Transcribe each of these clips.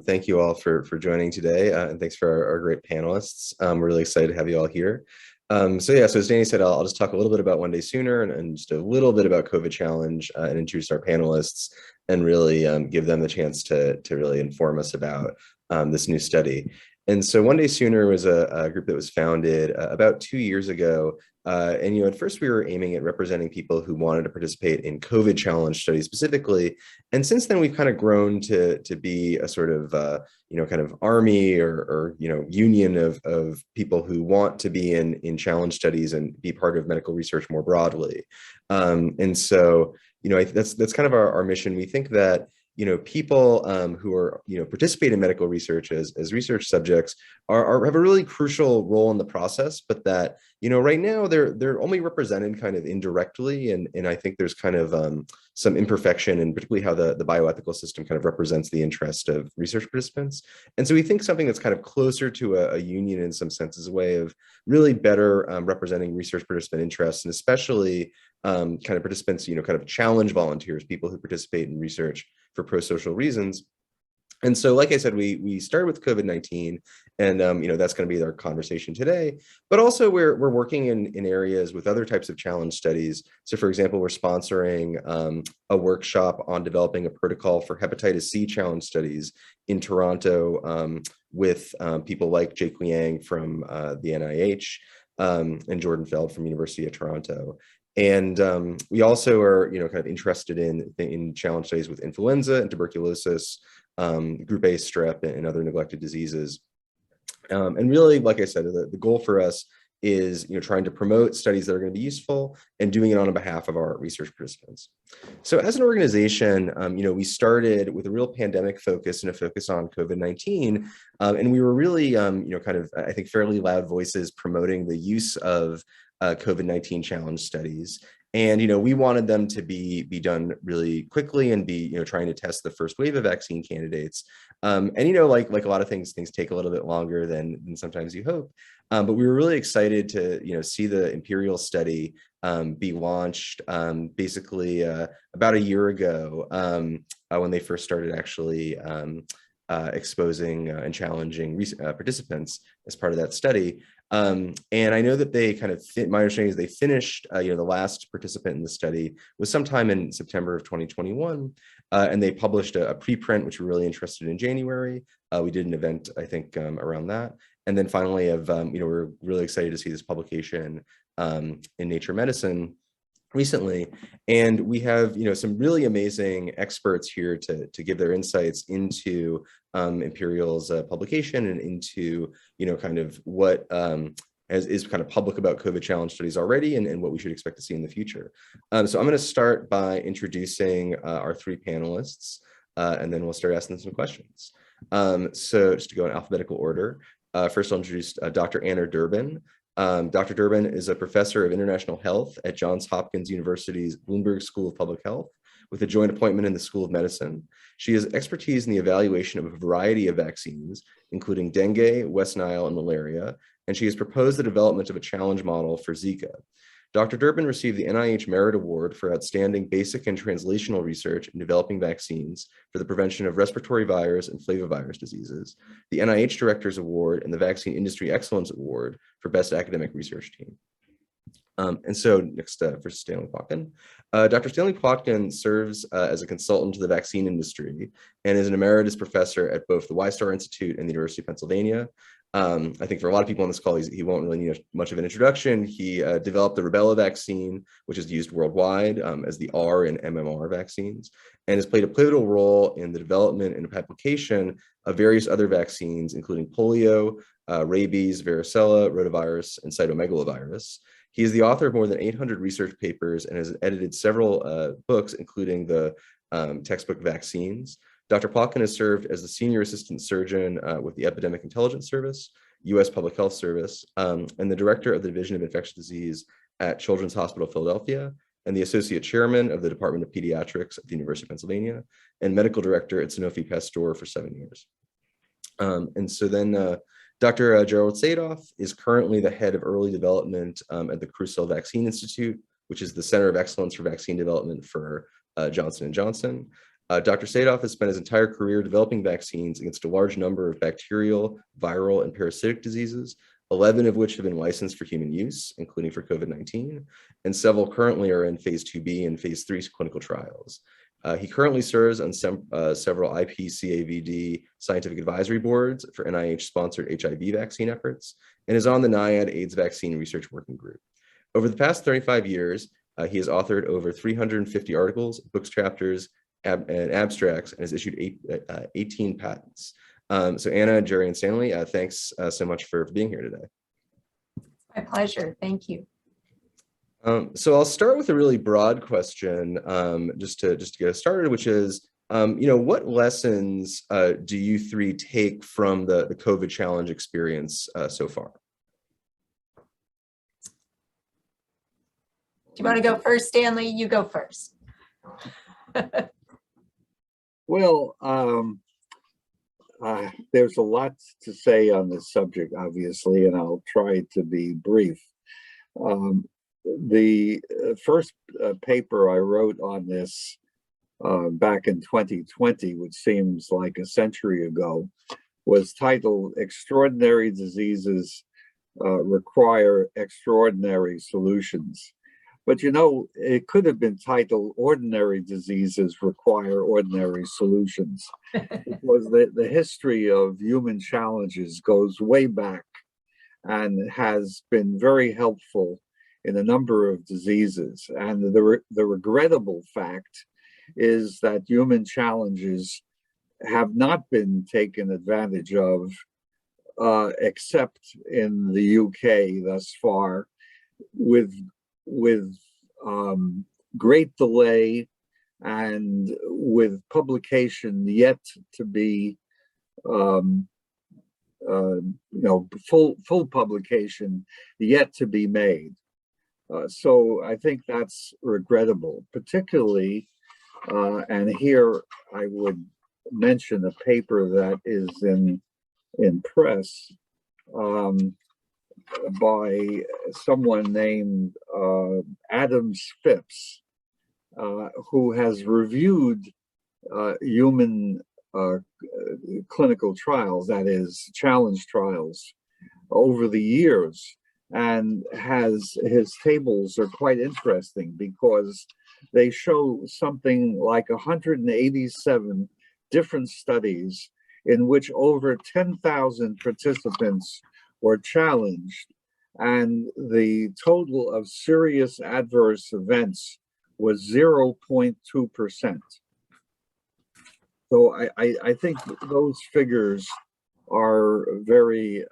Thank you all for joining today, and thanks for our great panelists. We're really excited to have you all here. So as Danny said, I'll just talk a little bit about One Day Sooner and just a little bit about COVID Challenge and introduce our panelists and really give them the chance to really inform us about this new study. And so One Day Sooner was a group that was founded about 2 years ago. And at first we were aiming at representing people who wanted to participate in COVID challenge studies specifically. And since then we've kind of grown to be a sort of kind of army or union of people who want to be in challenge studies and be part of medical research more broadly. And so that's kind of our mission. We think that people who are participate in medical research as research subjects have a really crucial role in the process, but that right now they're only represented kind of indirectly, and I think there's kind of some imperfection in particularly how the bioethical system kind of represents the interest of research participants. And so we think something that's kind of closer to a union in some sense is a way of really better representing research participant interests, and especially kind of participants, kind of challenge volunteers, people who participate in research for pro-social reasons. And so, like I said, we started with COVID-19, and that's going to be our conversation today. But also, we're working in areas with other types of challenge studies. So, for example, we're sponsoring a workshop on developing a protocol for hepatitis C challenge studies in Toronto with people like Jake Liang from the NIH and Jordan Feld from University of Toronto. And we also are, kind of interested in challenge studies with influenza and tuberculosis, Group A strep, and other neglected diseases. And really, like I said, the goal for us is, trying to promote studies that are going to be useful and doing it on behalf of our research participants. So as an organization, we started with a real pandemic focus and a focus on COVID-19. And we were really, kind of, I think, fairly loud voices promoting the use of COVID-19 challenge studies. And, we wanted them to be done really quickly and be, trying to test the first wave of vaccine candidates. And, like a lot of things take a little bit longer than sometimes you hope. But we were really excited to, see the Imperial study be launched basically about a year ago when they first started actually exposing and challenging participants as part of that study. And I know that they kind of my understanding is they finished, the last participant in the study was sometime in September of 2021, and they published a preprint, which we're really interested in January. We did an event, I think, around that. And then finally, we're really excited to see this publication in Nature Medicine recently. And we have, some really amazing experts here to give their insights into Imperial's publication and into, kind of what is kind of public about COVID challenge studies already and what we should expect to see in the future. So I'm going to start by introducing our three panelists, and then we'll start asking them some questions. So just to go in alphabetical order, first I'll introduce Dr. Anna Durbin. Dr. Durbin is a professor of international health at Johns Hopkins University's Bloomberg School of Public Health, with a joint appointment in the School of Medicine. She has expertise in the evaluation of a variety of vaccines, including dengue, West Nile, and malaria, and she has proposed the development of a challenge model for Zika. Dr. Durbin received the NIH Merit Award for outstanding basic and translational research in developing vaccines for the prevention of respiratory virus and flavivirus diseases, the NIH Director's Award, and the Vaccine Industry Excellence Award for Best Academic Research Team. And so next for Stanley Plotkin. Dr. Stanley Plotkin serves as a consultant to the vaccine industry and is an emeritus professor at both the Y-Star Institute and the University of Pennsylvania. I think for a lot of people on this call, he won't really need much of an introduction. He developed the rubella vaccine, which is used worldwide as the R and MMR vaccines, and has played a pivotal role in the development and application of various other vaccines, including polio, rabies, varicella, rotavirus, and cytomegalovirus. He is the author of more than 800 research papers and has edited several books, including the textbook Vaccines. Dr. Plotkin has served as the Senior Assistant Surgeon with the Epidemic Intelligence Service, U.S. Public Health Service, and the Director of the Division of Infectious Disease at Children's Hospital Philadelphia, and the Associate Chairman of the Department of Pediatrics at the University of Pennsylvania, and Medical Director at Sanofi Pasteur for 7 years. And so then Dr. Gerald Sadoff is currently the head of early development at the Crusoe Vaccine Institute, which is the Center of Excellence for Vaccine Development for Johnson & Johnson. Dr. Sadoff has spent his entire career developing vaccines against a large number of bacterial, viral, and parasitic diseases, 11 of which have been licensed for human use, including for COVID-19, and several currently are in phase 2B and phase 3 clinical trials. He currently serves on several IPCAVD scientific advisory boards for NIH-sponsored HIV vaccine efforts, and is on the NIAID AIDS Vaccine Research Working Group. Over the past 35 years, he has authored over 350 articles, books, chapters, and abstracts, and has issued 18 patents. So Anna, Jerry, and Stanley, thanks so much for being here today. My pleasure. Thank you. So I'll start with a really broad question, just to get us started, which is, what lessons do you three take from the COVID challenge experience so far? Do you want to go first, Stanley? You go first. Well, there's a lot to say on this subject, obviously, and I'll try to be brief. The first paper I wrote on this back in 2020, which seems like a century ago, was titled "Extraordinary Diseases Require Extraordinary Solutions." But it could have been titled "Ordinary Diseases Require Ordinary Solutions," because the history of human challenges goes way back and has been very helpful in a number of diseases. And the regrettable fact is that human challenges have not been taken advantage of, except in the UK thus far, with great delay and with publication yet to be full publication yet to be made. So I think that's regrettable, particularly, and here I would mention a paper that is in press by someone named Adam Phipps, who has reviewed human clinical trials, that is, challenge trials, over the years, and his tables are quite interesting because they show something like 187 different studies in which over 10,000 participants were challenged, and the total of serious adverse events was 0.2%. So I think those figures are very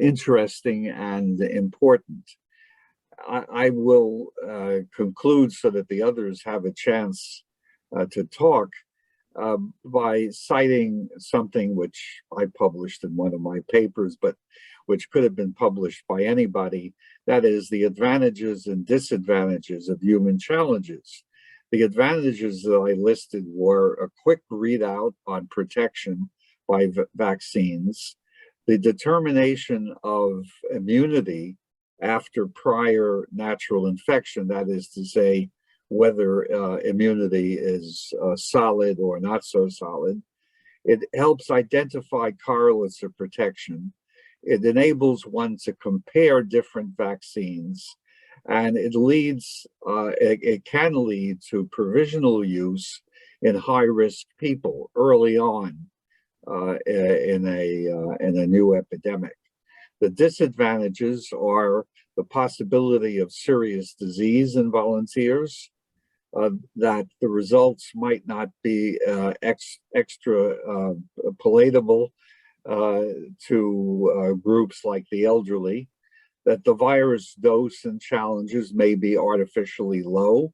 interesting and important. I will conclude so that the others have a chance to talk by citing something which I published in one of my papers, but which could have been published by anybody. That is the advantages and disadvantages of human challenges. The advantages that I listed were a quick readout on protection by vaccines, the determination of immunity after prior natural infection, that is to say, whether immunity is solid or not so solid. It helps identify correlates of protection. It enables one to compare different vaccines, and it can lead to provisional use in high-risk people early on in a new epidemic. The disadvantages are the possibility of serious disease in volunteers, that the results might not be extra palatable to groups like the elderly, that the virus dose and challenges may be artificially low,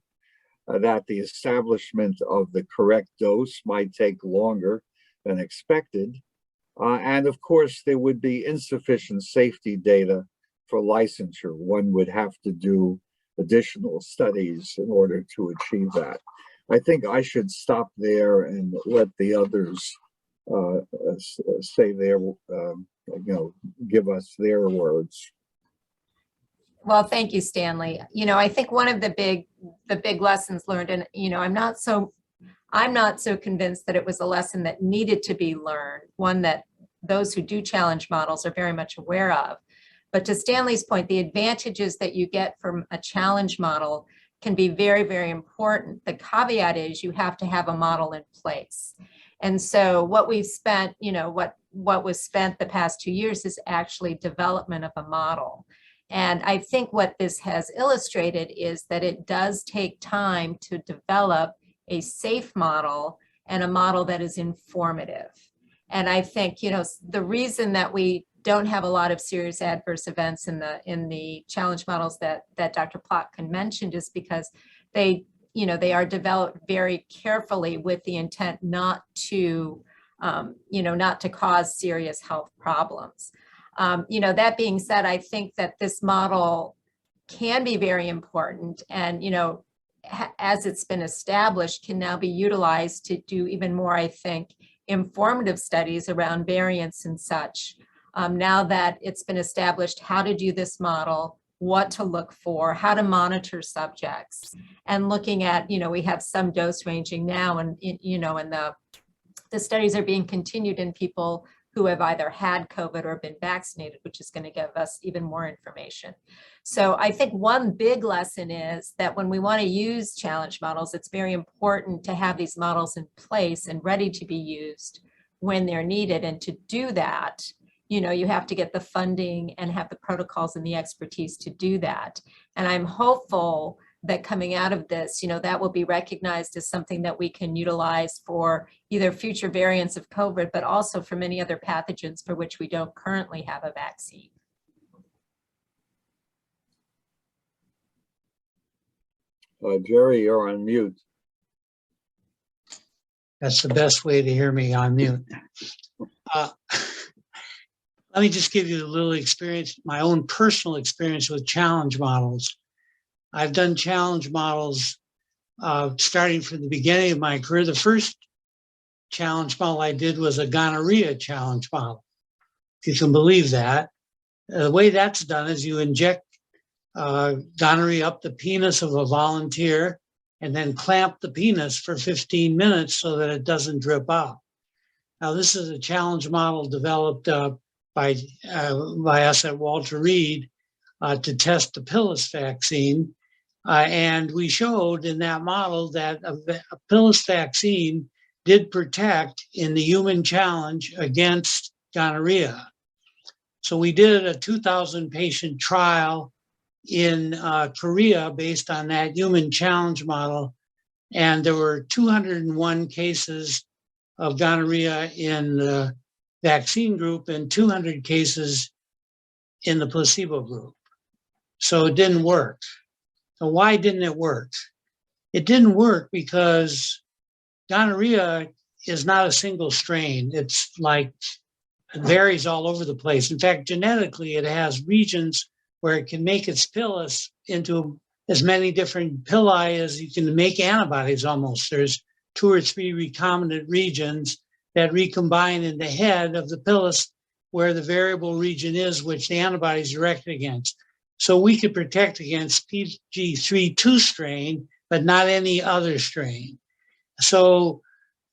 that the establishment of the correct dose might take longer than expected, and of course there would be insufficient safety data for licensure. One would have to do additional studies in order to achieve that. I think I should stop there and let the others say their, give us their words. Well, thank you, Stanley. I think one of the big lessons learned, and I'm not so I'm not so convinced that it was a lesson that needed to be learned, one that those who do challenge models are very much aware of. But to Stanley's point, the advantages that you get from a challenge model can be very, very important. The caveat is you have to have a model in place. And so what we've spent, what was spent the past 2 years is actually development of a model. And I think what this has illustrated is that it does take time to develop a safe model and a model that is informative. And I think, the reason that we don't have a lot of serious adverse events in the challenge models that Dr. Plotkin mentioned is because they are developed very carefully with the intent not to cause serious health problems. That being said, I think that this model can be very important and, as it's been established, can now be utilized to do even more, I think, informative studies around variants and such. Now that it's been established how to do this model, what to look for, how to monitor subjects, and looking at, we have some dose ranging now, and the studies are being continued in people who have either had COVID or been vaccinated, which is going to give us even more information. So I think one big lesson is that when we want to use challenge models, it's very important to have these models in place and ready to be used when they're needed. And to do that, you have to get the funding and have the protocols and the expertise to do that. And I'm hopeful that coming out of this, that will be recognized as something that we can utilize for either future variants of COVID, but also for many other pathogens for which we don't currently have a vaccine. Jerry, you're on mute. That's the best way to hear me on mute. Let me just give you a little experience, my own personal experience with challenge models. I've done challenge models starting from the beginning of my career. The first challenge model I did was a gonorrhea challenge model, if you can believe that. The way that's done is you inject gonorrhea up the penis of a volunteer and then clamp the penis for 15 minutes so that it doesn't drip out. Now, this is a challenge model developed by us at Walter Reed to test the Panelists vaccine. And we showed in that model that a Panelists vaccine did protect in the human challenge against gonorrhea. So we did a 2,000 patient trial in Korea based on that human challenge model. And there were 201 cases of gonorrhea in the vaccine group and 200 cases in the placebo group. So it didn't work. So why didn't it work? It didn't work because gonorrhea is not a single strain. It's like, it varies all over the place. In fact, genetically, it has regions where it can make its pilus into as many different pili as you can make antibodies almost. There's 2 or 3 recombinant regions that recombine in the head of the pilus where the variable region is, which the antibody is directed against. So we could protect against PG3-2 strain, but not any other strain. So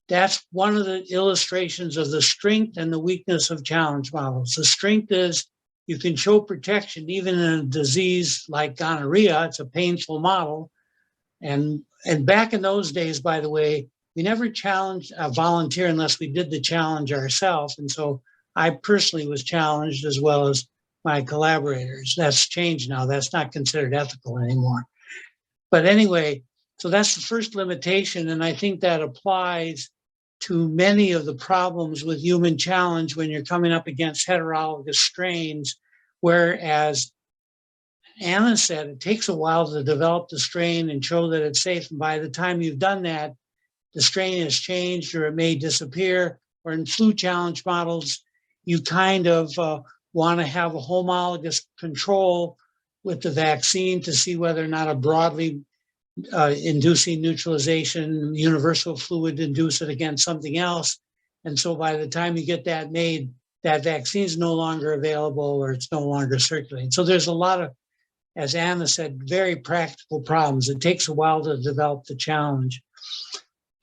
that's one of the illustrations of the strength and the weakness of challenge models. The strength is you can show protection even in a disease like gonorrhea. It's a painful model. And back in those days, by the way, we never challenged a volunteer unless we did the challenge ourselves. And so I personally was challenged as well as my collaborators. That's changed now. That's not considered ethical anymore. But anyway, so that's the first limitation. And I think that applies to many of the problems with human challenge when you're coming up against heterologous strains, whereas Anna said it takes a while to develop the strain and show that it's safe. And by the time you've done that, the strain has changed or it may disappear. Or in flu challenge models, you kind of want to have a homologous control with the vaccine to see whether or not a broadly inducing neutralization, universal flu would induce it against something else. And so by the time you get that made, that vaccine is no longer available or it's no longer circulating. So there's a lot of, as Anna said, very practical problems. It takes a while to develop the challenge.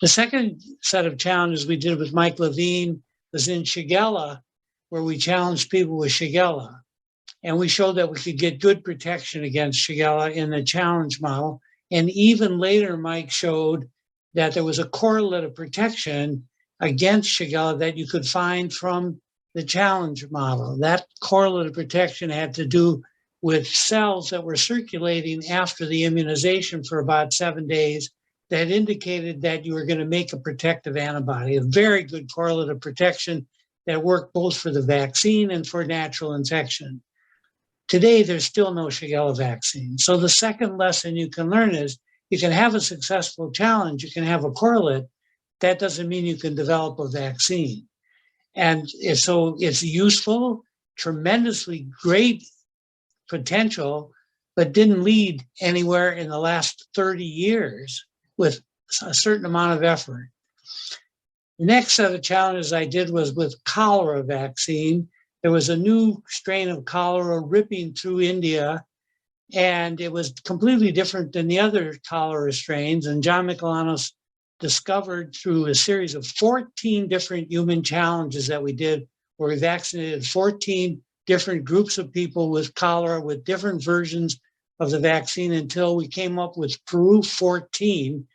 The second set of challenges we did with Mike Levine was in Shigella, where we challenged people with Shigella. And we showed that we could get good protection against Shigella in the challenge model. And even later, Mike showed that there was a correlate of protection against Shigella that you could find from the challenge model. That correlate of protection had to do with cells that were circulating after the immunization for about 7 days that indicated that you were going to make a protective antibody, a very good correlate of protection that worked both for the vaccine and for natural infection. Today, there's still no Shigella vaccine. So the second lesson you can learn is you can have a successful challenge, you can have a correlate. That doesn't mean you can develop a vaccine. And so it's useful, tremendously great potential, but didn't lead anywhere in the last 30 years with a certain amount of effort. The next set of challenges I did was with cholera vaccine. There was a new strain of cholera ripping through India, and it was completely different than the other cholera strains. And John Michelanos discovered through a series of 14 different human challenges that we did, where we vaccinated 14 different groups of people with cholera with different versions of the vaccine until we came up with Peru 14,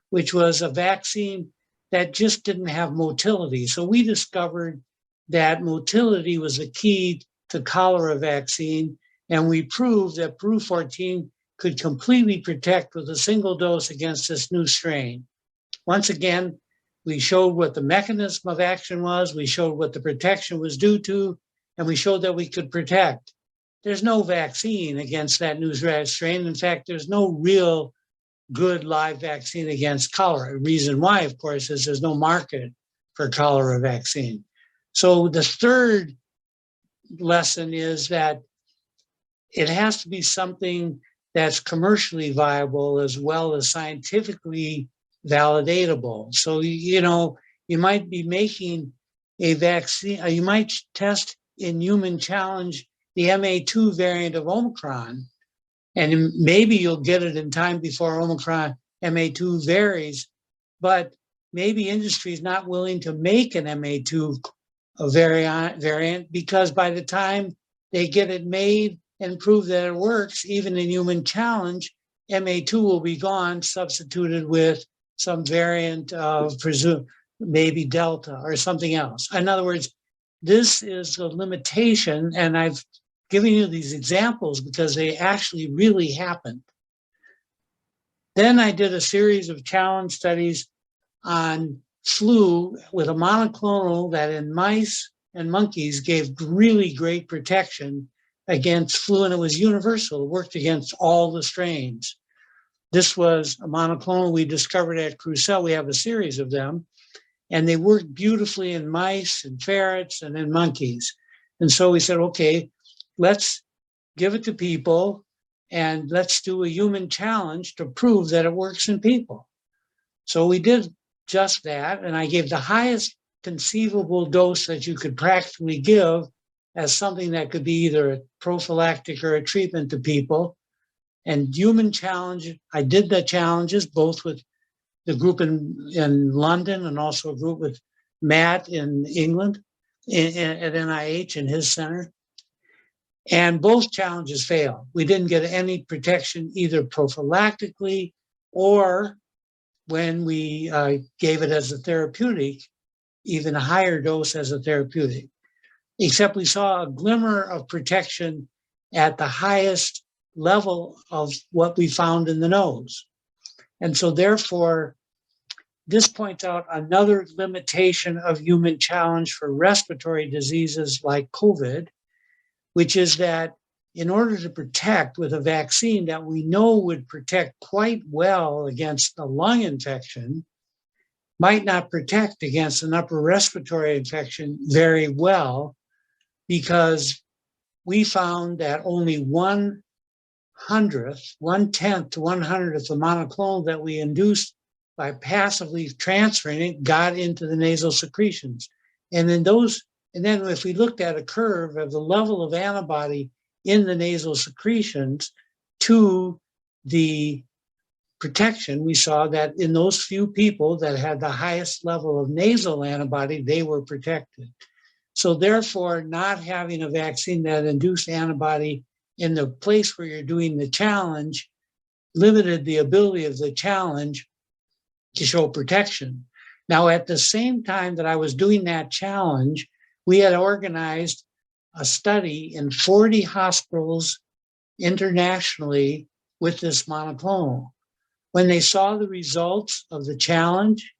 which was a vaccine that just didn't have motility. So we discovered that motility was the key to cholera vaccine, and we proved that Peru 14 could completely protect with a single dose against this new strain. Once again, we showed what the mechanism of action was, we showed what the protection was due to, and we showed that we could protect. There's no vaccine against that new strain. In fact, there's no real good live vaccine against cholera. The reason why, of course, is there's no market for cholera vaccine. So the third lesson is that it has to be something that's commercially viable as well as scientifically validatable. So, you know, you might be making a vaccine, you might test in human challenge the MA2 variant of Omicron, and maybe you'll get it in time before Omicron MA2 varies, but maybe industry is not willing to make an MA2 variant because by the time they get it made and prove that it works, even in human challenge, MA2 will be gone, substituted with some variant of maybe Delta or something else. In other words, this is a limitation, and I've given you these examples because they actually really happened. Then I did a series of challenge studies on flu with a monoclonal that in mice and monkeys gave really great protection against flu, and it was universal. It worked against all the strains. This was a monoclonal we discovered at Crucell. We have a series of them, and they worked beautifully in mice and ferrets and in monkeys. And so we said, okay, let's give it to people and let's do a human challenge to prove that it works in people. So we did just that, and I gave the highest conceivable dose that you could practically give as something that could be either a prophylactic or a treatment to people. And human challenge, I did the challenges both with the group in London and also a group with Matt in England at NIH in his center. And both challenges failed. We didn't get any protection either prophylactically or when we gave it as a therapeutic, even a higher dose as a therapeutic, except we saw a glimmer of protection at the highest level of what we found in the nose. And so therefore, this points out another limitation of human challenge for respiratory diseases like COVID, which is that in order to protect with a vaccine that we know would protect quite well against a lung infection, might not protect against an upper respiratory infection very well, because we found that only 1/10 to 1/100th of monoclonal that we induced by passively transferring it got into the nasal secretions. And then if we looked at a curve of the level of antibody in the nasal secretions to the protection, we saw that in those few people that had the highest level of nasal antibody, they were protected. So therefore, not having a vaccine that induced antibody in the place where you're doing the challenge limited the ability of the challenge to show protection. Now, at the same time that I was doing that challenge, we had organized a study in 40 hospitals internationally with this monoclonal. When they saw the results of the challenge,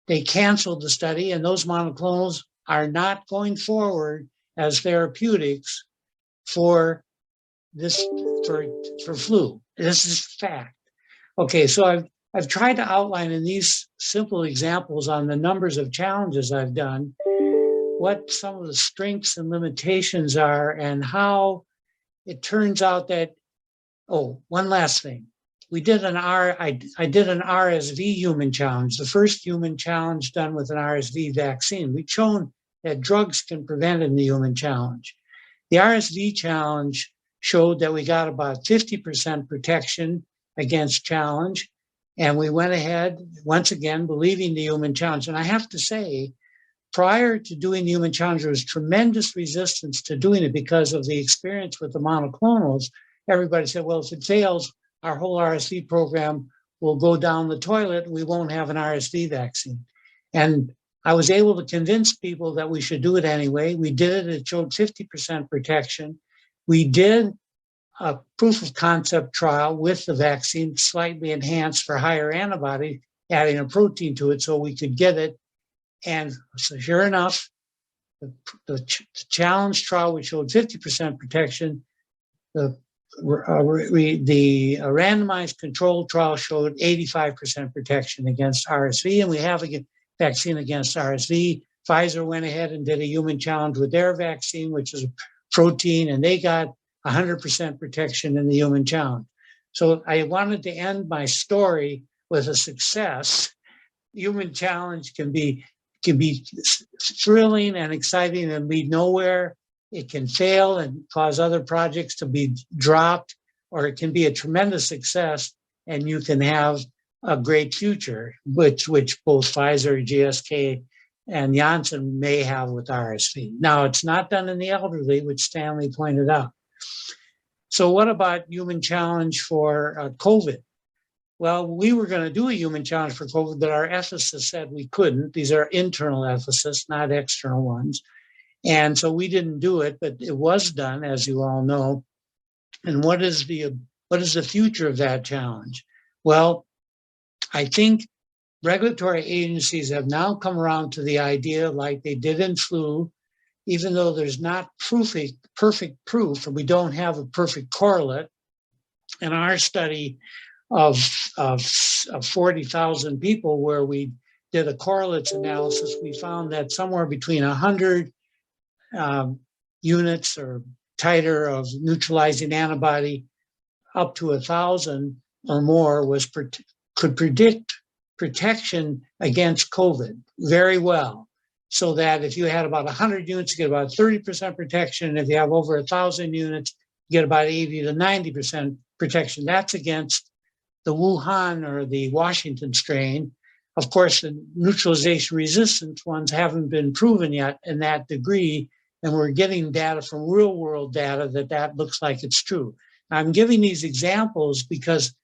they canceled the study, and those monoclonals are not going forward as therapeutics for this, for flu. This is fact. Okay, so I've tried to outline in these simple examples on the numbers of challenges I've done what some of the strengths and limitations are, and how it turns out that, oh, one last thing. We did I did an RSV human challenge, the first human challenge done with an RSV vaccine. We've shown that drugs can prevent in the human challenge. The RSV challenge showed that we got about 50% protection against challenge. And we went ahead, once again, believing the human challenge. And I have to say, prior to doing the human challenge, there was tremendous resistance to doing it because of the experience with the monoclonals. Everybody said, well, if it fails, our whole RSV program will go down the toilet and we won't have an RSV vaccine. And I was able to convince people that we should do it anyway. We did it. It showed 50% protection. We did a proof of concept trial with the vaccine slightly enhanced for higher antibody, adding a protein to it so we could get it. And so sure enough, the challenge trial, which showed 50% protection, the randomized controlled trial showed 85% protection against RSV, and we have a vaccine against RSV. Pfizer went ahead and did a human challenge with their vaccine, which is a protein, and they got 100% protection in the human challenge. So I wanted to end my story with a success. Human challenge can be thrilling and exciting and lead nowhere. It can fail and cause other projects to be dropped, or it can be a tremendous success and you can have a great future, which both Pfizer, GSK, and Janssen may have with RSV. Now, it's not done in the elderly, which Stanley pointed out. So what about human challenge for COVID? Well, we were going to do a human challenge for COVID, but our ethicists said we couldn't. These are internal ethicists, not external ones. And so we didn't do it, but it was done, as you all know. And what is the future of that challenge? Well, I think regulatory agencies have now come around to the idea, like they did in flu, even though there's not perfect proof, and we don't have a perfect correlate. In our study of 40,000 people, where we did a correlates analysis, we found that somewhere between 100 units or titer of neutralizing antibody up to 1,000 or more could predict protection against COVID very well. So that if you had about 100 units, you get about 30% protection. And if you have over 1,000 units, you get about 80 to 90% protection. That's against the Wuhan or the Washington strain. Of course, the neutralization resistant ones haven't been proven yet in that degree. And we're getting data from real world data that looks like it's true. I'm giving these examples because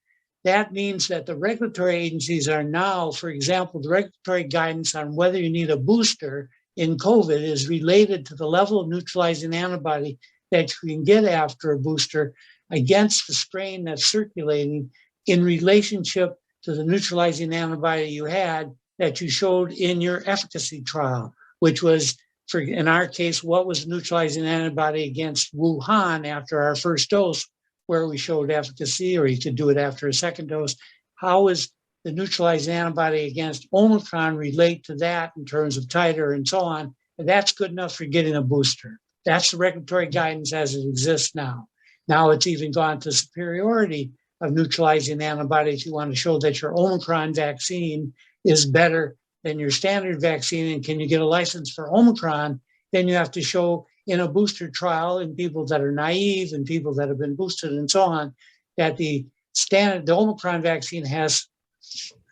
that means that the regulatory agencies are now, for example, the regulatory guidance on whether you need a booster in COVID is related to the level of neutralizing antibody that you can get after a booster against the strain that's circulating in relationship to the neutralizing antibody you had that you showed in your efficacy trial, which was, in our case, what was neutralizing antibody against Wuhan after our first dose, where we showed efficacy, or you could do it after a second dose. How is the neutralizing antibody against Omicron relate to that in terms of titer and so on? And that's good enough for getting a booster. That's the regulatory guidance as it exists now. Now it's even gone to superiority of neutralizing antibody if you want to show that your Omicron vaccine is better than your standard vaccine, and can you get a license for Omicron, then you have to show in a booster trial in people that are naive and people that have been boosted and so on, that the the Omicron vaccine has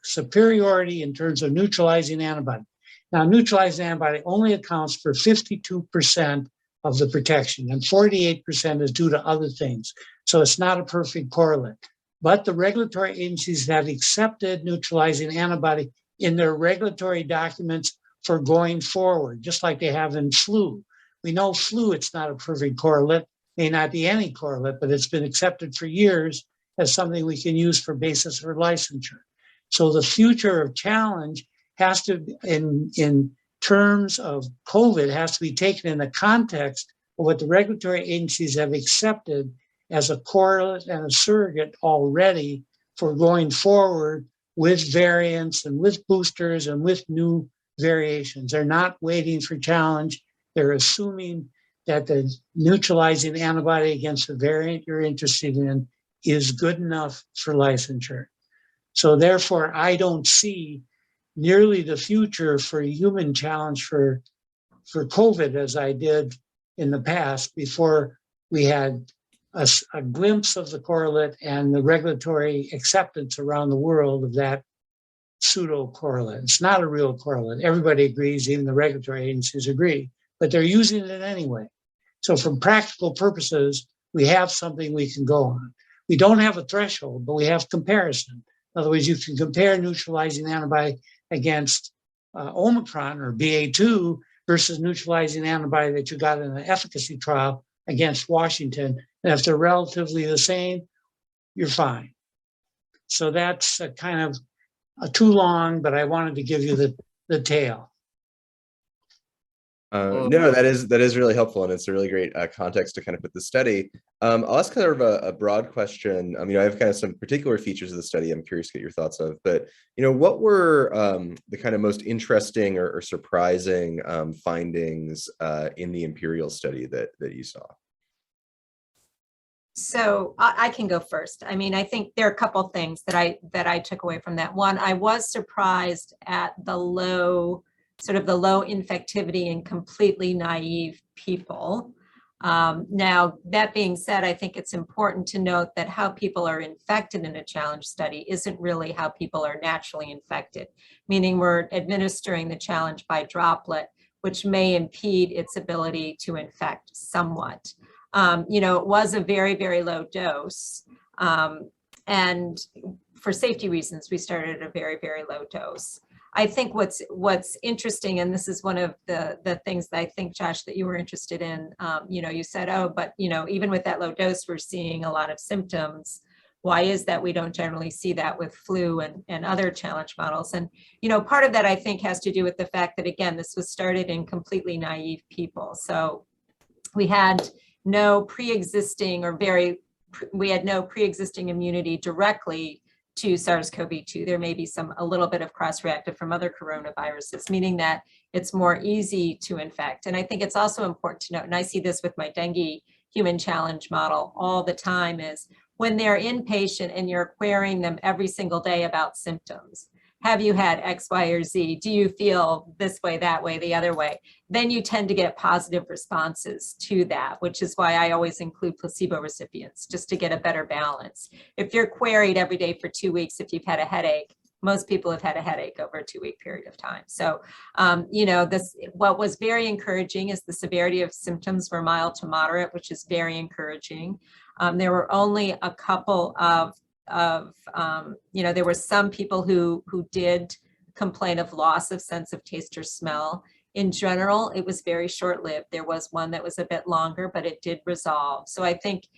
superiority in terms of neutralizing antibody. Now, neutralizing antibody only accounts for 52% of the protection, and 48% is due to other things. So it's not a perfect correlate. But the regulatory agencies have accepted neutralizing antibody in their regulatory documents for going forward, just like they have in flu. We know flu, it's not a perfect correlate, may not be any correlate, but it's been accepted for years as something we can use for basis for licensure. So the future of challenge has to, in terms of COVID, has to be taken in the context of what the regulatory agencies have accepted as a correlate and a surrogate already for going forward with variants and with boosters and with new variations. They're not waiting for challenge. They're assuming that the neutralizing antibody against the variant you're interested in is good enough for licensure. So therefore, I don't see nearly the future for a human challenge for COVID as I did in the past before we had a glimpse of the correlate and the regulatory acceptance around the world of that pseudo correlate. It's not a real correlate. Everybody agrees, even the regulatory agencies agree, but they're using it anyway. So for practical purposes, we have something we can go on. We don't have a threshold, but we have comparison. In other words, you can compare neutralizing antibody against Omicron or BA2 versus neutralizing antibody that you got in an efficacy trial against Washington. And if they're relatively the same, you're fine. So that's a kind of too long, but I wanted to give you the tale. No, that is really helpful, and it's a really great context to kind of put the study. I'll ask kind of a broad question. I have kind of some particular features of the study I'm curious to get your thoughts of, but what were the kind of most interesting or surprising findings in the Imperial study that you saw? So I can go first. I think there are a couple things that I took away from that. One, I was surprised at the low infectivity in completely naive people. Now, that being said, I think it's important to note that how people are infected in a challenge study isn't really how people are naturally infected, meaning we're administering the challenge by droplet, which may impede its ability to infect somewhat. It was a very, very low dose. And for safety reasons, we started at a very, very low dose. I think what's interesting, and this is one of the things that I think, Josh, that you were interested in, you said, but even with that low dose, we're seeing a lot of symptoms. Why is that? We don't generally see that with flu and other challenge models. And, part of that, I think, has to do with the fact that, again, this was started in completely naive people. So we had no pre-existing immunity directly to SARS-CoV-2. There may be a little bit of cross-reactive from other coronaviruses, meaning that it's more easy to infect. And I think it's also important to note, and I see this with my dengue human challenge model all the time, is when they're inpatient and you're querying them every single day about symptoms. Have you had X, Y, or Z? Do you feel this way, that way, the other way? Then you tend to get positive responses to that, which is why I always include placebo recipients, just to get a better balance. If you're queried every day for 2 weeks, if you've had a headache, most people have had a headache over a 2-week period of time. So, what was very encouraging is the severity of symptoms were mild to moderate, which is very encouraging. There were only a couple there were some people who did complain of loss of sense of taste or smell. In general, it was very short-lived. There was one that was a bit longer, but it did resolve. So I think,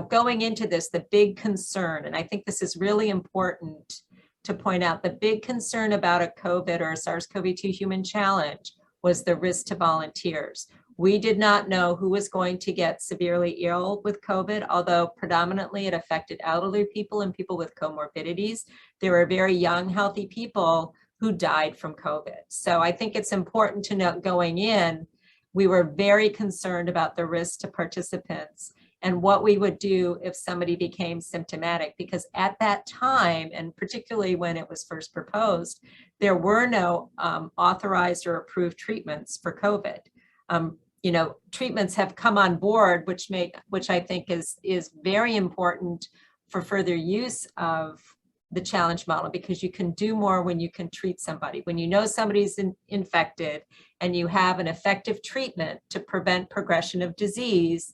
going into this, the big concern, and I think this is really important to point out, the big concern about a COVID or a SARS-CoV-2 human challenge was the risk to volunteers. We did not know who was going to get severely ill with COVID, although predominantly it affected elderly people and people with comorbidities. There were very young, healthy people who died from COVID. So I think it's important to note going in, we were very concerned about the risk to participants and what we would do if somebody became symptomatic, because at that time, and particularly when it was first proposed, there were no authorized or approved treatments for COVID. Treatments have come on board, which I think is very important for further use of the challenge model, because you can do more when you can treat somebody. When you know somebody's infected and you have an effective treatment to prevent progression of disease,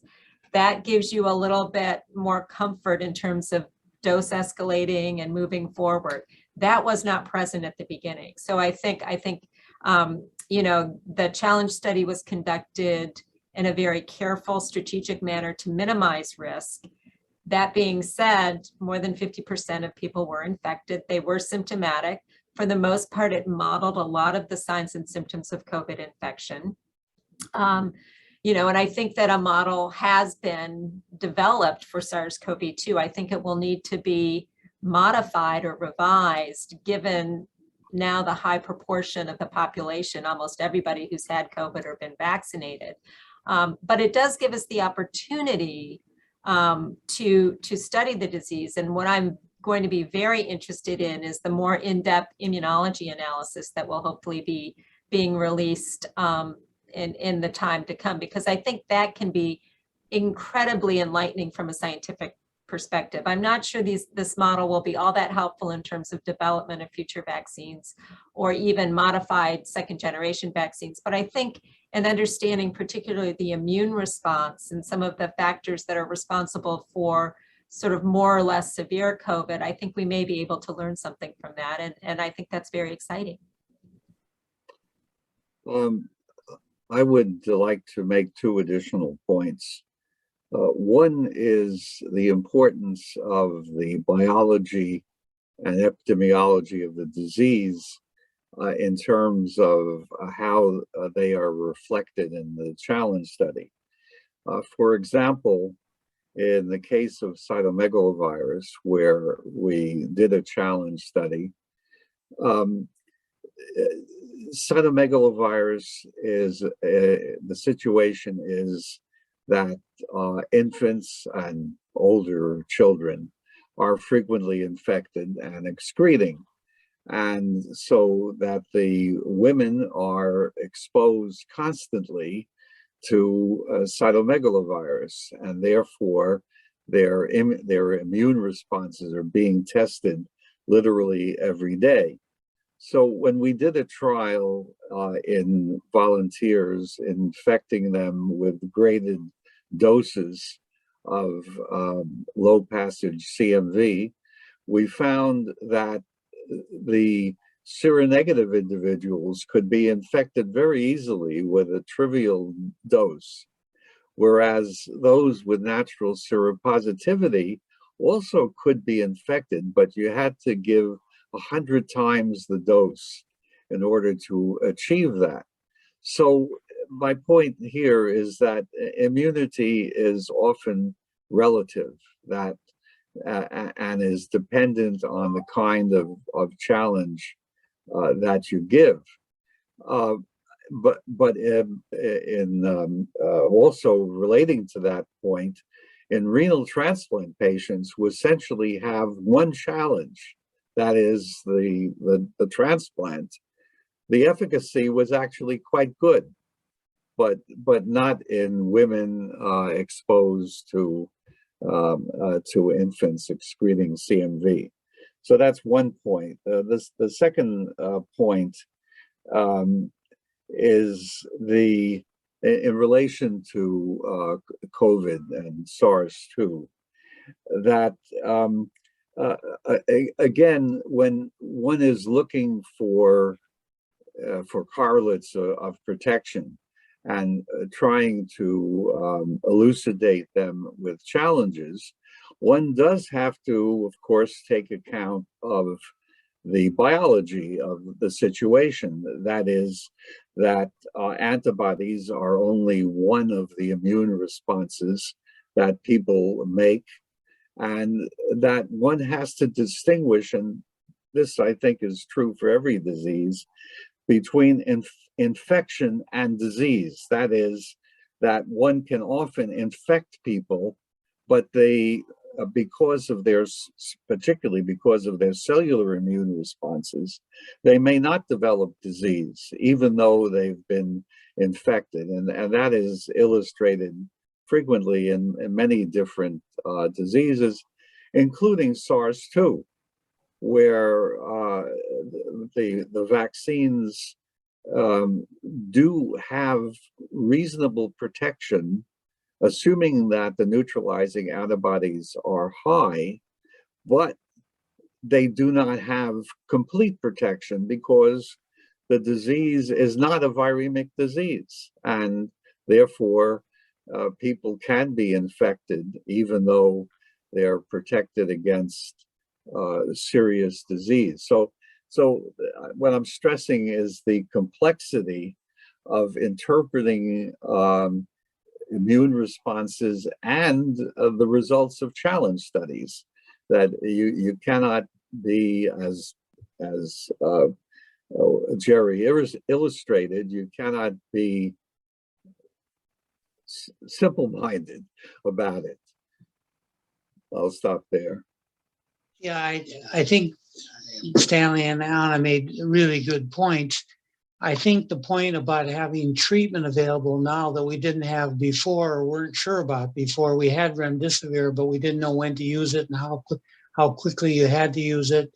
that gives you a little bit more comfort in terms of dose escalating and moving forward. That was not present at the beginning. So I think you know, the challenge study was conducted in a very careful, strategic manner to minimize risk. That being said, more than 50% of people were infected. They were symptomatic. For the most part, it modeled a lot of the signs and symptoms of COVID infection. You know, and I think that a model has been developed for SARS-CoV-2. I think it will need to be modified or revised, given now the high proportion of the population, almost everybody who's had COVID or been vaccinated. But it does give us the opportunity to study the disease. And what I'm going to be very interested in is the more in-depth immunology analysis that will hopefully be being released in the time to come, because I think that can be incredibly enlightening from a scientific perspective. I'm not sure this model will be all that helpful in terms of development of future vaccines or even modified second generation vaccines, but I think in understanding particularly the immune response and some of the factors that are responsible for sort of more or less severe COVID, I think we may be able to learn something from that, and I think that's very exciting. I would like to make two additional points. One is the importance of the biology and epidemiology of the disease in terms of how they are reflected in the challenge study. For example, in the case of cytomegalovirus, where we did a challenge study, cytomegalovirus is, the situation is that infants and older children are frequently infected and excreting. And so that the women are exposed constantly to cytomegalovirus, and therefore their immune responses are being tested literally every day. So when we did a trial in volunteers, infecting them with graded doses of low passage CMV, we found that the seronegative individuals could be infected very easily with a trivial dose, whereas those with natural seropositivity also could be infected, but you had to give 100 times the dose in order to achieve that. So my point here is that immunity is often relative, that and is dependent on the kind of challenge that you give. But in also relating to that point, in renal transplant patients who essentially have one challenge, that is the transplant, the efficacy was actually quite good, but not in women exposed to infants excreting CMV. So that's one point. The second point is in relation to COVID and SARS-2, that again, when one is looking for correlates of protection and trying to elucidate them with challenges, one does have to, of course, take account of the biology of the situation. That is, that antibodies are only one of the immune responses that people make, and that one has to distinguish, and this I think is true for every disease, between infection and disease. That is, that one can often infect people, but they, particularly because of their cellular immune responses, they may not develop disease, even though they've been infected. And that is illustrated frequently in many different diseases. including SARS-2, where the vaccines do have reasonable protection, assuming that the neutralizing antibodies are high, but they do not have complete protection because the disease is not a viremic disease, and therefore people can be infected even though they're protected against serious disease. So what I'm stressing is the complexity of interpreting immune responses and the results of challenge studies, that you cannot be, as Jerry illustrated, you cannot be simple-minded about it. I'll stop there. Yeah, I think Stanley and Anna made really good points. I think the point about having treatment available now that we didn't have before or weren't sure about before, we had remdesivir, but we didn't know when to use it and how quickly you had to use it,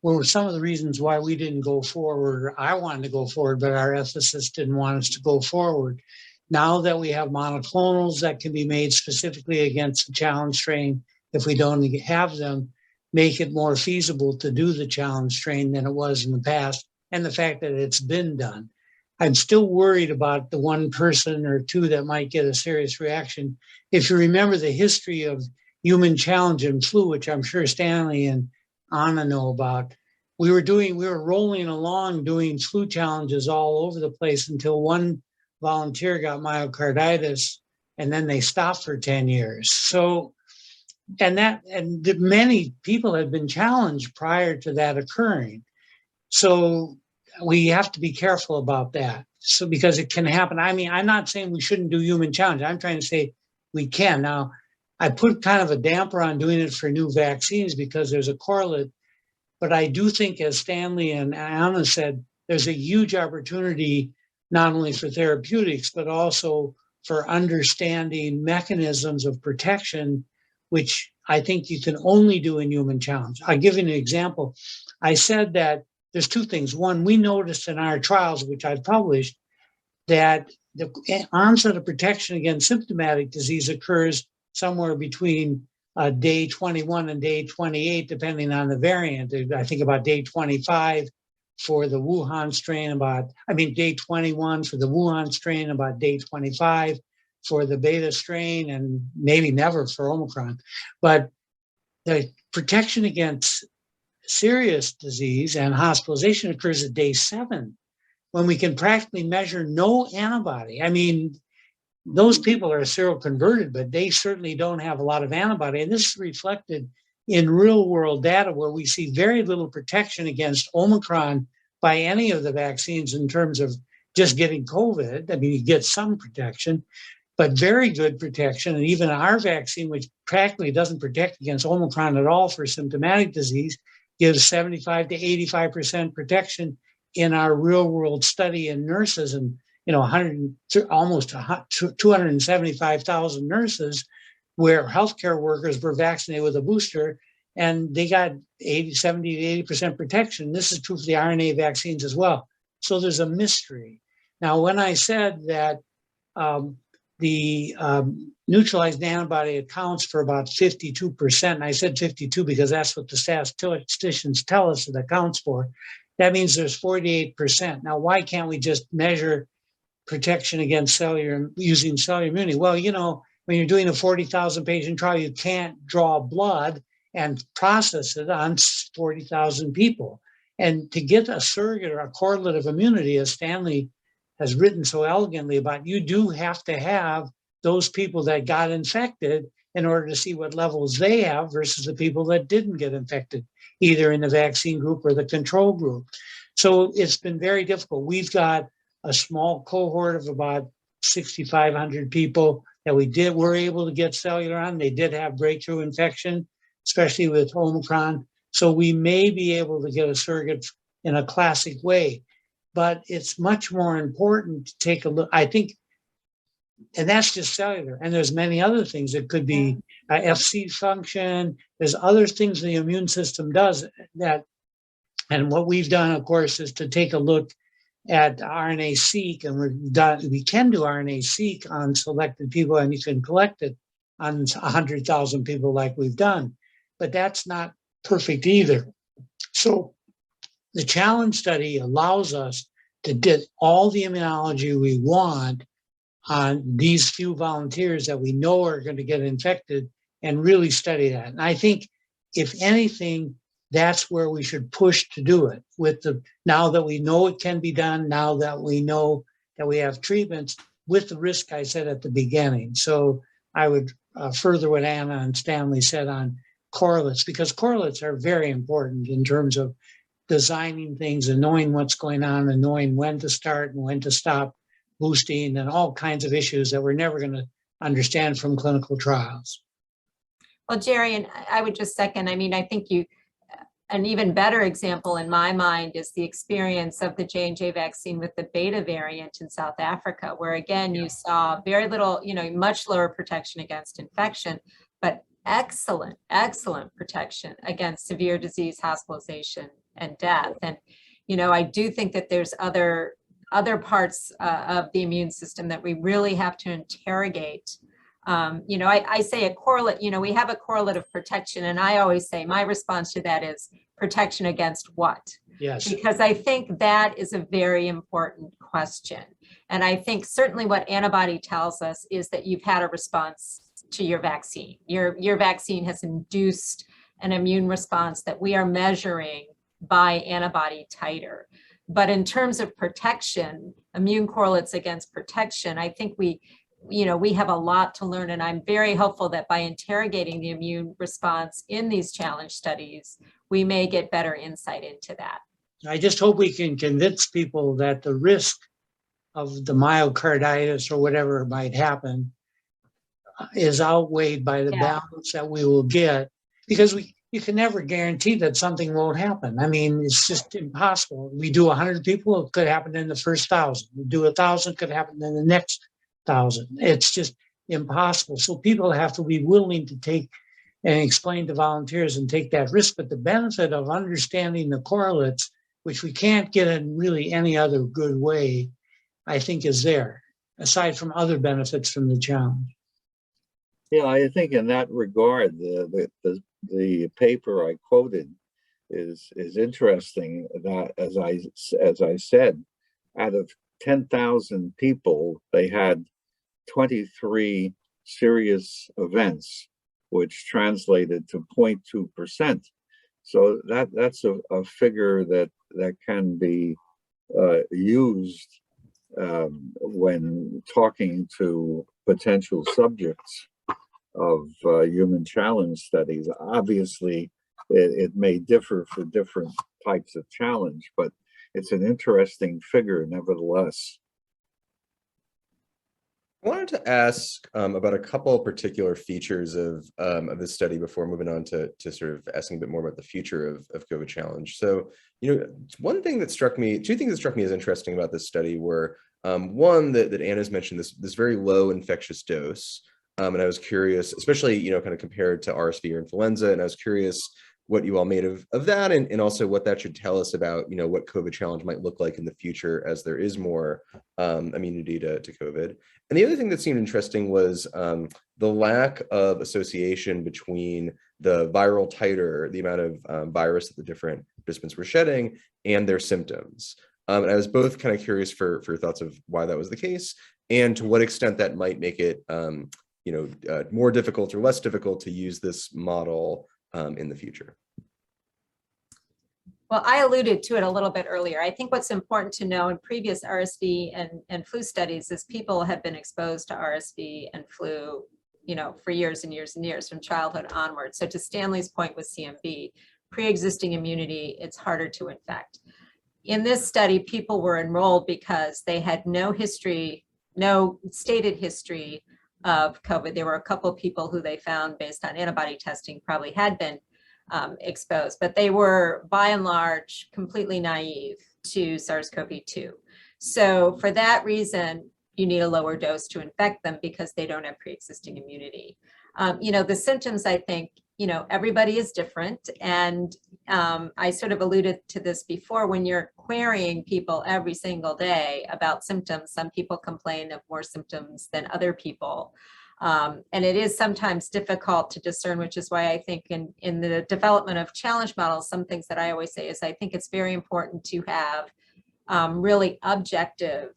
were some of the reasons why we didn't go forward. I wanted to go forward, but our ethicists didn't want us to go forward. Now that we have monoclonals that can be made specifically against the challenge strain, if we don't have them, make it more feasible to do the challenge strain than it was in the past, and the fact that it's been done. I'm still worried about the one person or two that might get a serious reaction. If you remember the history of human challenge and flu, which I'm sure Stanley and Anna know about, we were rolling along doing flu challenges all over the place until one volunteer got myocarditis, and then they stopped for 10 years. So, and many people had been challenged prior to that occurring. So we have to be careful about that. So, because it can happen. I mean, I'm not saying we shouldn't do human challenge. I'm trying to say we can. Now, I put kind of a damper on doing it for new vaccines because there's a correlate. But I do think, as Stanley and Anna said, there's a huge opportunity not only for therapeutics, but also for understanding mechanisms of protection, which I think you can only do in human challenge. I'll give you an example. I said that there's two things. One, we noticed in our trials, which I published, that the onset of protection against symptomatic disease occurs somewhere between day 21 and day 28, depending on the variant. I think about day 25 for the Wuhan strain, day 21 for the Wuhan strain, about day 25 for the beta strain, and maybe never for Omicron. But the protection against serious disease and hospitalization occurs at day 7, when we can practically measure no antibody. I mean, those people are seroconverted, but they certainly don't have a lot of antibody. And this is reflected in real world data where we see very little protection against Omicron by any of the vaccines in terms of just getting COVID. I mean, you get some protection, but very good protection. And even our vaccine, which practically doesn't protect against Omicron at all for symptomatic disease, gives 75 to 85% protection in our real world study in nurses. And almost 275,000 nurses where healthcare workers were vaccinated with a booster, and they got 70 to 80% protection. This is true for the RNA vaccines as well. So there's a mystery. Now, when I said that the neutralized antibody accounts for about 52%, and I said 52 because that's what the statisticians tell us it accounts for, that means there's 48%. Now, why can't we just measure protection against using cellular immunity? Well, when you're doing a 40,000 patient trial, you can't draw blood and process it on 40,000 people. And to get a surrogate or a correlate of immunity, as Stanley has written so elegantly about, you do have to have those people that got infected in order to see what levels they have versus the people that didn't get infected, either in the vaccine group or the control group. So it's been very difficult. We've got a small cohort of about 6,500 people that were able to get cellular on. They did have breakthrough infection, especially with Omicron. So we may be able to get a surrogate in a classic way, but it's much more important to take a look. I think And that's just cellular. And there's many other things. It could be FC function. There's other things the immune system does that. And what we've done, of course, is to take a look at RNA-seq, and we can do RNA-seq on selected people, and you can collect it on 100,000 people like we've done. But that's not perfect either. So the challenge study allows us to get all the immunology we want on these few volunteers that we know are going to get infected and really study that. And I think, if anything, that's where we should push to do it. Now that we know it can be done, now that we know that we have treatments, with the risk I said at the beginning. So I would further what Anna and Stanley said on correlates, because correlates are very important in terms of designing things and knowing what's going on and knowing when to start and when to stop boosting and all kinds of issues that we're never going to understand from clinical trials. Well, Jerry, and I would just second, I mean, I think an even better example in my mind is the experience of the J&J vaccine with the Beta variant in South Africa, where again, you saw very little, much lower protection against infection, but excellent protection against severe disease, hospitalization, and death. And, I do think that there's other parts of the immune system that we really have to interrogate. I say a correlate, we have a correlate of protection, and I always say my response to that is protection against what? Yes. Because I think that is a very important question. And I think certainly what antibody tells us is that you've had a response to your vaccine. Your vaccine has induced an immune response that we are measuring by antibody titer. But in terms of protection, immune correlates against protection, I think we have a lot to learn, and I'm very hopeful that by interrogating the immune response in these challenge studies, we may get better insight into that. I just hope we can convince people that the risk of the myocarditis or whatever might happen is outweighed by the balance that we will get, because you can never guarantee that something won't happen. I mean, it's just impossible. We do 100 people, it could happen in the first 1,000. We do 1,000, it could happen in the next 1,000. It's just impossible. So people have to be willing to take and explain to volunteers and take that risk. But the benefit of understanding the correlates, which we can't get in really any other good way, I think is there, aside from other benefits from the challenge. Yeah, I think in that regard, the paper I quoted is interesting. That as I said, out of 10,000 people, they had 23 serious events, which translated to 0.2%. So that's a figure that can be used when talking to potential subjects of human challenge studies. Obviously, it may differ for different types of challenge, but it's an interesting figure nevertheless. I wanted to ask about a couple particular features of this study before moving on to sort of asking a bit more about the future of COVID challenge. So, two things that struck me as interesting about this study were one that Anna's mentioned, this very low infectious dose. And I was curious, especially, kind of compared to RSV or influenza, and I was curious what you all made of that, and also what that should tell us about, what COVID challenge might look like in the future as there is more immunity to COVID. And the other thing that seemed interesting was the lack of association between the viral titer, the amount of virus that the different participants were shedding, and their symptoms. And I was both kind of curious for thoughts of why that was the case, and to what extent that might make it more difficult or less difficult to use this model in the future. Well, I alluded to it a little bit earlier. I think what's important to know in previous RSV and flu studies is people have been exposed to RSV and flu, for years and years and years, from childhood onward. So to Stanley's point with CMV, pre-existing immunity, it's harder to infect. In this study, people were enrolled because they had no stated history of COVID. There were a couple of people who they found based on antibody testing probably had been exposed, but they were by and large completely naive to SARS-CoV-2. So for that reason, you need a lower dose to infect them because they don't have pre-existing immunity. The symptoms, I think, everybody is different. And I sort of alluded to this before, when you're querying people every single day about symptoms, some people complain of more symptoms than other people. And it is sometimes difficult to discern, which is why I think in the development of challenge models, some things that I always say is I think it's very important to have really objective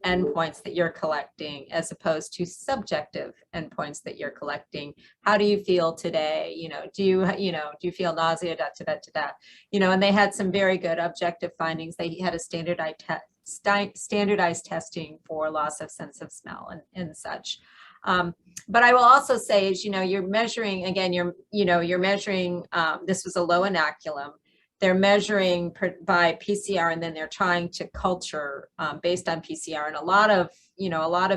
endpoints that you're collecting as opposed to subjective endpoints that you're collecting. How do you feel today? Do you feel nausea, and they had some very good objective findings. They had a standardized testing for loss of sense of smell and such. But I will also say is, you're measuring, again, you're measuring, this was a low inoculum. They're measuring by PCR, and then they're trying to culture based on PCR. And a lot of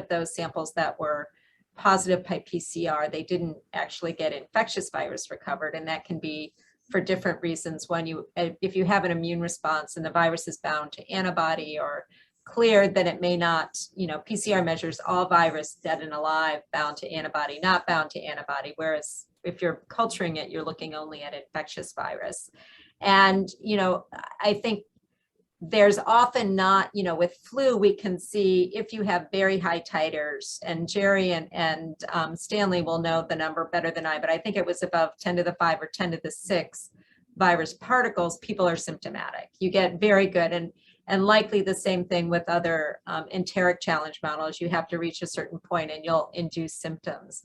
those samples that were positive by PCR, they didn't actually get infectious virus recovered. And that can be for different reasons. If you have an immune response and the virus is bound to antibody or cleared, then it may not, PCR measures all virus dead and alive, bound to antibody, not bound to antibody. Whereas if you're culturing it, you're looking only at infectious virus. And, I think there's often not, with flu, we can see if you have very high titers, and Jerry and Stanley will know the number better than I, but I think it was above 10 to the 5 or 10 to the 6 virus particles, people are symptomatic. You get very good. And likely the same thing with other enteric challenge models. You have to reach a certain point and you'll induce symptoms.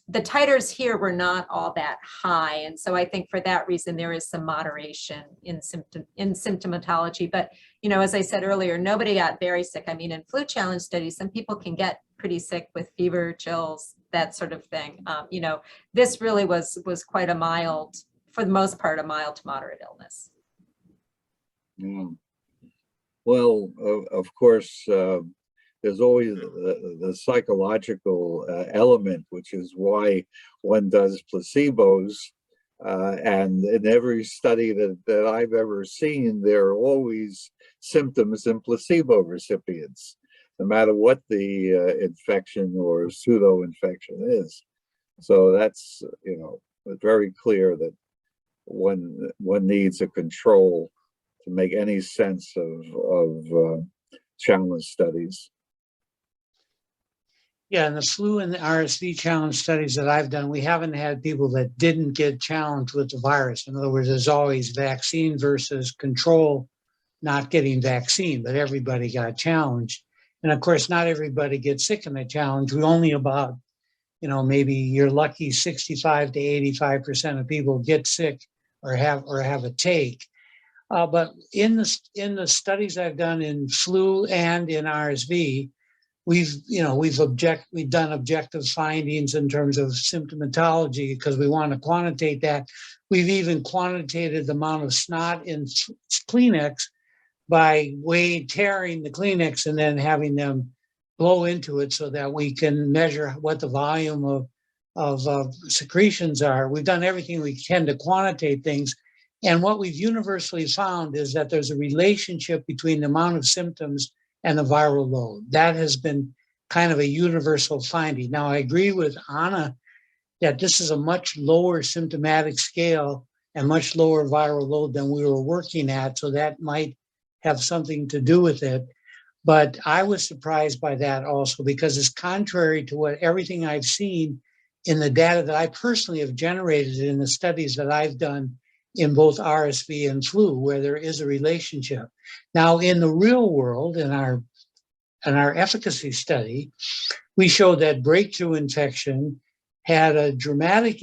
The titers here were not all that high. And so I think for that reason, there is some moderation in symptomatology. But, as I said earlier, nobody got very sick. I mean, in flu challenge studies, some people can get pretty sick with fever, chills, that sort of thing. This really was quite a mild, for the most part, a mild to moderate illness. Yeah. Well, of course, there's always the psychological element, which is why one does placebos. And in every study that I've ever seen, there are always symptoms in placebo recipients, no matter what the infection or pseudo-infection is. So that's, very clear that one needs a control to make any sense of challenge studies. Yeah, and the flu and the RSV challenge studies that I've done, we haven't had people that didn't get challenged with the virus. In other words, there's always vaccine versus control, not getting vaccine, but everybody got challenged. And of course, not everybody gets sick in the challenge. We only about, maybe you're lucky 65 to 85% of people get sick or have a take. But in the studies I've done in flu and in RSV, we've done objective findings in terms of symptomatology because we want to quantitate that. We've even quantitated the amount of snot in Kleenex by tearing the Kleenex and then having them blow into it so that we can measure what the volume of secretions are. We've done everything we can to quantitate things. And what we've universally found is that there's a relationship between the amount of symptoms and the viral load. That has been kind of a universal finding. Now, I agree with Anna that this is a much lower symptomatic scale and much lower viral load than we were working at, so that might have something to do with it. But I was surprised by that also because it's contrary to what everything I've seen in the data that I personally have generated in the studies that I've done in both RSV and flu, where there is a relationship. Now, in the real world, in our efficacy study, we showed that breakthrough infection had a dramatic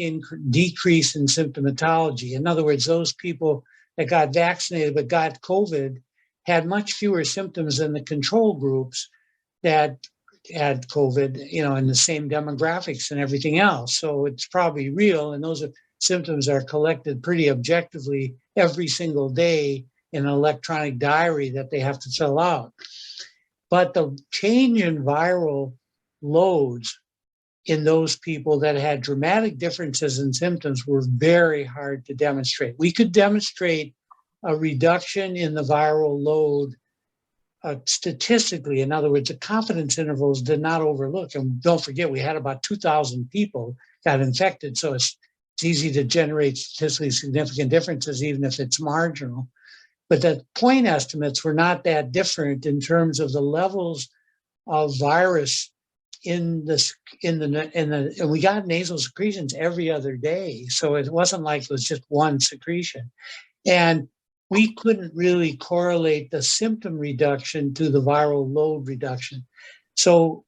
decrease in symptomatology. In other words, those people that got vaccinated but got COVID had much fewer symptoms than the control groups that had COVID, in the same demographics and everything else. So it's probably real, and those symptoms are collected pretty objectively every single day in an electronic diary that they have to fill out. But the change in viral loads in those people that had dramatic differences in symptoms were very hard to demonstrate. We could demonstrate a reduction in the viral load statistically, in other words, the confidence intervals did not overlook. And don't forget, we had about 2,000 people got infected. So it's easy to generate statistically significant differences, even if it's marginal. But the point estimates were not that different in terms of the levels of virus and we got nasal secretions every other day. So it wasn't like it was just one secretion. And we couldn't really correlate the symptom reduction to the viral load reduction. So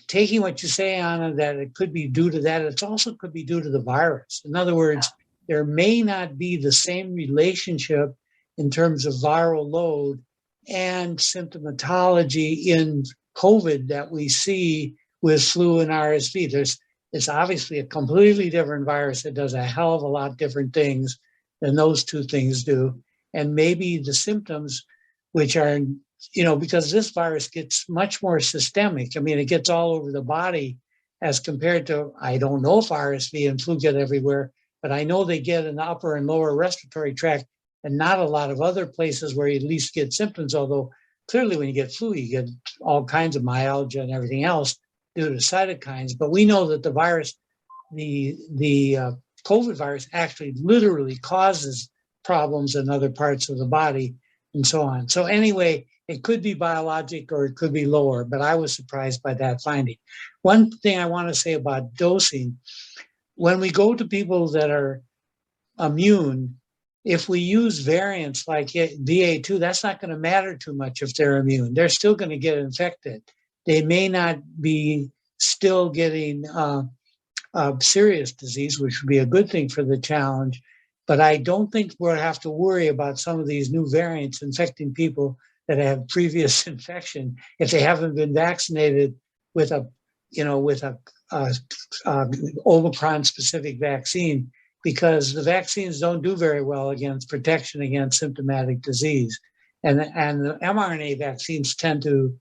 taking what you say, Anna, that it could be due to that, it also could be due to the virus. In other words, there may not be the same relationship in terms of viral load and symptomatology in COVID that we see with flu and RSV. It's obviously a completely different virus that does a hell of a lot different things than those two things do. And maybe the symptoms, which are, because this virus gets much more systemic. I mean, it gets all over the body as compared to, I don't know if RSV and flu get everywhere, but I know they get in the upper and lower respiratory tract and not a lot of other places where you at least get symptoms, although clearly when you get flu, you get all kinds of myalgia and everything else due to cytokines. But we know that the virus, the COVID virus actually literally causes problems in other parts of the body and so on. So anyway, it could be biologic or it could be lower, but I was surprised by that finding. One thing I want to say about dosing, when we go to people that are immune, if we use variants like BA2, that's not going to matter too much if they're immune. They're still going to get infected. They may not be still getting serious disease, which would be a good thing for the challenge. But I don't think we'll have to worry about some of these new variants infecting people that have previous infection if they haven't been vaccinated with a Omicron-specific vaccine, because the vaccines don't do very well against protection against symptomatic disease, and the mRNA vaccines tend to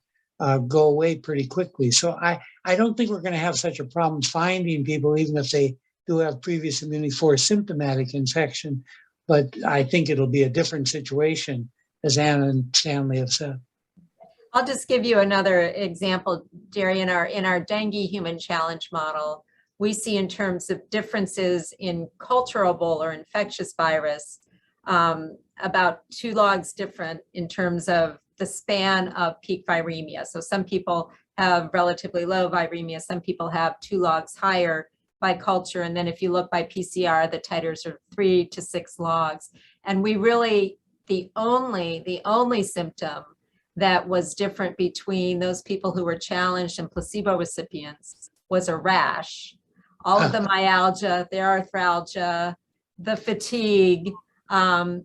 go away pretty quickly. So I don't think we're going to have such a problem finding people, even if they do have previous immunity for symptomatic infection. But I think it'll be a different situation, as Anna and Stanley have said. I'll just give you another example, Jerry. In our dengue human challenge model, we see in terms of differences in culturable or infectious virus, about 2 logs different in terms of the span of peak viremia. So some people have relatively low viremia, some people have 2 logs higher by culture. And then if you look by PCR, the titers are 3 to 6 logs. And we really, the only symptom that was different between those people who were challenged and placebo recipients was a rash. All of the myalgia, the arthralgia, the fatigue, that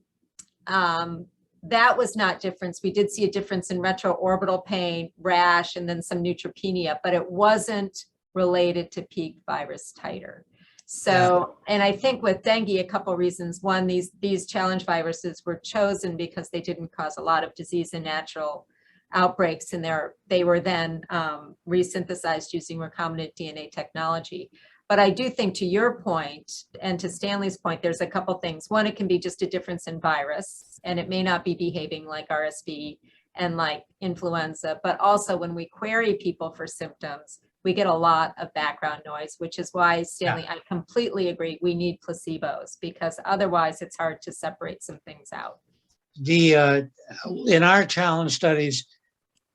was not difference. We did see a difference in retroorbital pain, rash, and then some neutropenia, but it wasn't related to peak virus titer. So, and I think with dengue, a couple reasons. One, these challenge viruses were chosen because they didn't cause a lot of disease in natural outbreaks, and they were then resynthesized using recombinant DNA technology. But I do think, to your point and to Stanley's point, there's a couple things. One, it can be just a difference in virus, and it may not be behaving like RSV and like influenza. But also when we query people for symptoms, we get a lot of background noise, which is why, Stanley, I completely agree. We need placebos, because otherwise it's hard to separate some things out. In our challenge studies,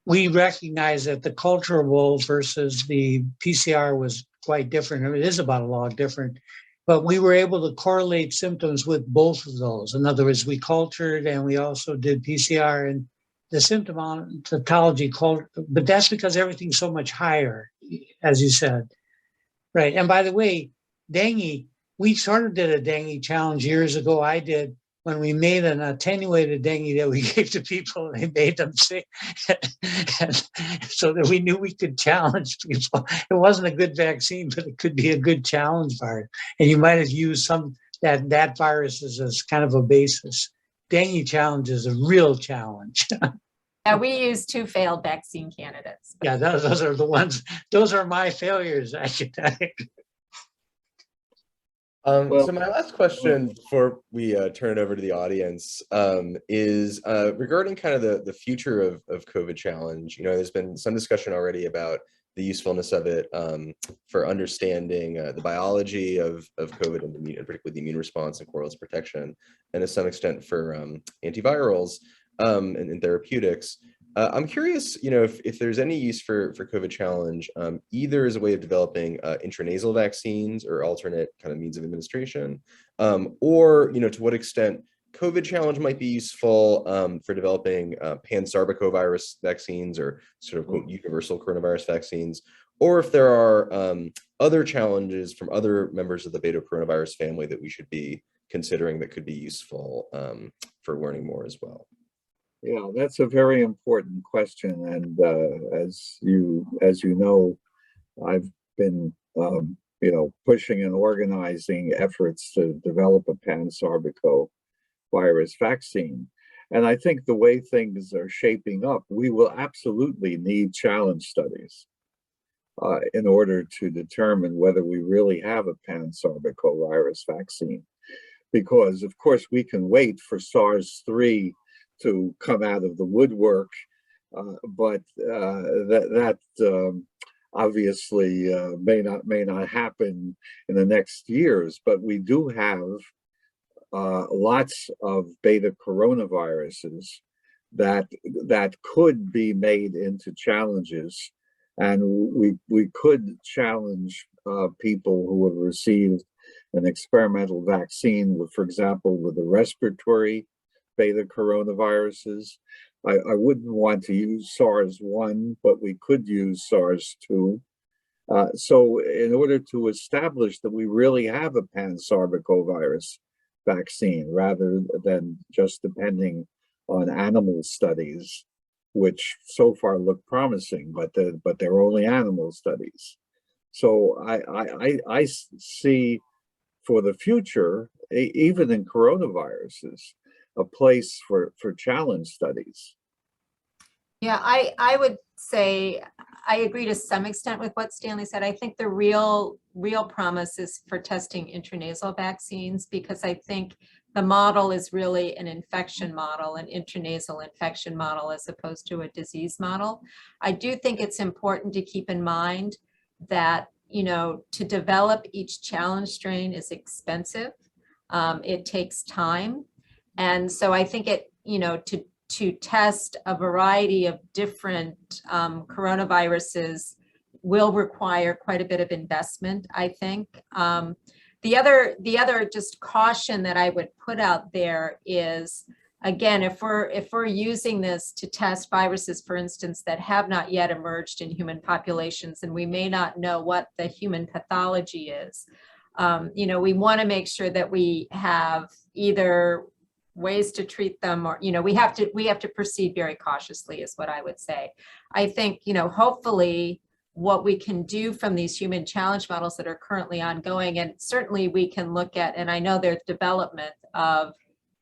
we recognize that the culturable versus the PCR was quite different. I mean, it is about a log different, but we were able to correlate symptoms with both of those. In other words, we cultured and we also did PCR, and the symptomatology, but that's because everything's so much higher, as you said. Right. And by the way, dengue, we sort of did a dengue challenge years ago. I did, when we made an attenuated dengue that we gave to people, and they made them sick, so that we knew we could challenge people. It wasn't a good vaccine, but it could be a good challenge virus. And you might have used that virus as kind of a basis. Dengue challenge is a real challenge. Yeah, we used 2 failed vaccine candidates. Yeah, those are the ones. Those are my failures, I can tell you. Well, So my last question before we turn it over to the audience is regarding kind of the future of COVID challenge. You know, there's been some discussion already about the usefulness of it for understanding the biology of COVID and particularly the immune response and correlates protection, and to some extent for antivirals and therapeutics. I'm curious, you know, if there's any use for COVID challenge, either as a way of developing intranasal vaccines or alternate kind of means of administration, or, you know, to what extent COVID challenge might be useful for developing pan-sarbecovirus vaccines or sort of quote universal coronavirus vaccines, or if there are other challenges from other members of the beta coronavirus family that we should be considering that could be useful for learning more as well. yeah, that's a very important question, and as you know, I've been you know, pushing and organizing efforts to develop a pan-sarbecovirus vaccine. And I think the way things are shaping up, we will absolutely need challenge studies in order to determine whether we really have a pan-sarbecovirus vaccine. Because, of course, we can wait for SARS-3 to come out of the woodwork, but that obviously may not happen in the next years. But we do have lots of beta coronaviruses that could be made into challenges, and we could challenge people who have received an experimental vaccine, with, for example, with the respiratory beta coronaviruses. I wouldn't want to use SARS-1, but we could use SARS-2. So in order to establish that we really have a pan-sarbecovirus vaccine, rather than just depending on animal studies, which so far look promising, but they're only animal studies. So I see for the future, even in coronaviruses, a place for challenge studies. Yeah, I would say I agree to some extent with what Stanley said. I think the real promise is for testing intranasal vaccines, because I think the model is really an infection model, an intranasal infection model, as opposed to a disease model. I do think it's important to keep in mind that, you know, to develop each challenge strain is expensive. It takes time. And so I think it, you know, to test a variety of different coronaviruses will require quite a bit of investment, I think. The other just caution that I would put out there is, again, if we're using this to test viruses, for instance, that have not yet emerged in human populations, and we may not know what the human pathology is, you know, we want to make sure that we have either ways to treat them, or, you know, we have to proceed very cautiously, is what I would say. I think, you know, hopefully what we can do from these human challenge models that are currently ongoing, and certainly we can look at, and I know there's development of,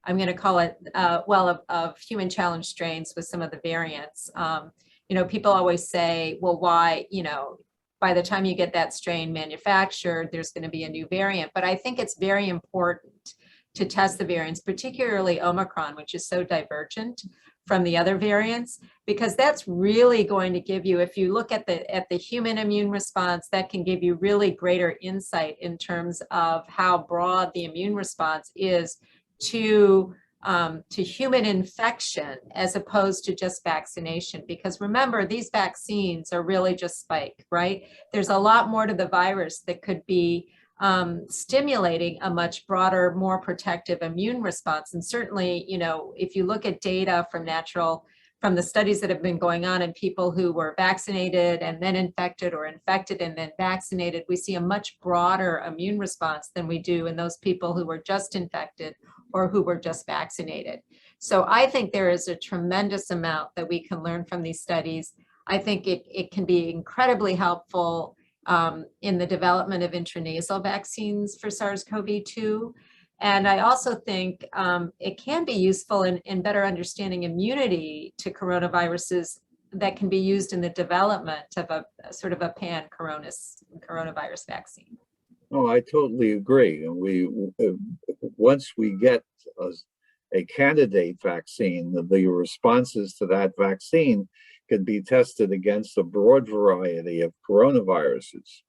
I'm going to call it, of human challenge strains with some of the variants. You know, people always say, well, why, you know, by the time you get that strain manufactured, there's going to be a new variant. But I think it's very important to test the variants, particularly Omicron, which is so divergent from the other variants, because that's really going to give you, if you look at the human immune response, that can give you really greater insight in terms of how broad the immune response is to human infection as opposed to just vaccination. Because remember, these vaccines are really just spike, right? There's a lot more to the virus that could be stimulating a much broader, more protective immune response. And certainly, you know, if you look at data from the studies that have been going on in people who were vaccinated and then infected, or infected and then vaccinated, we see a much broader immune response than we do in those people who were just infected or who were just vaccinated. So I think there is a tremendous amount that we can learn from these studies. I think it can be incredibly helpful in the development of intranasal vaccines for SARS-CoV-2. And I also think it can be useful in better understanding immunity to coronaviruses that can be used in the development of a sort of a pan-coronavirus vaccine. Oh, I totally agree. And once we get a candidate vaccine, the responses to that vaccine can be tested against a broad variety of coronaviruses,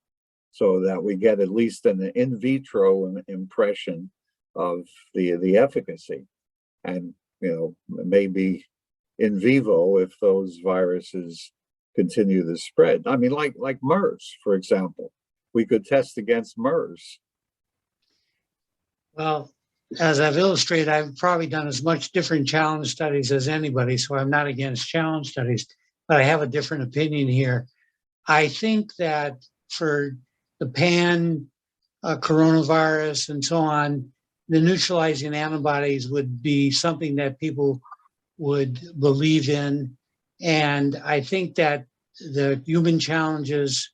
so that we get at least an in vitro impression of the efficacy, and maybe in vivo if those viruses continue to spread. I mean, like MERS, for example. We could test against MERS. Well, as I've illustrated, I've probably done as much different challenge studies as anybody, so I'm not against challenge studies, but I have a different opinion here. I think that for the coronavirus and so on, the neutralizing antibodies would be something that people would believe in. And I think that the human challenges,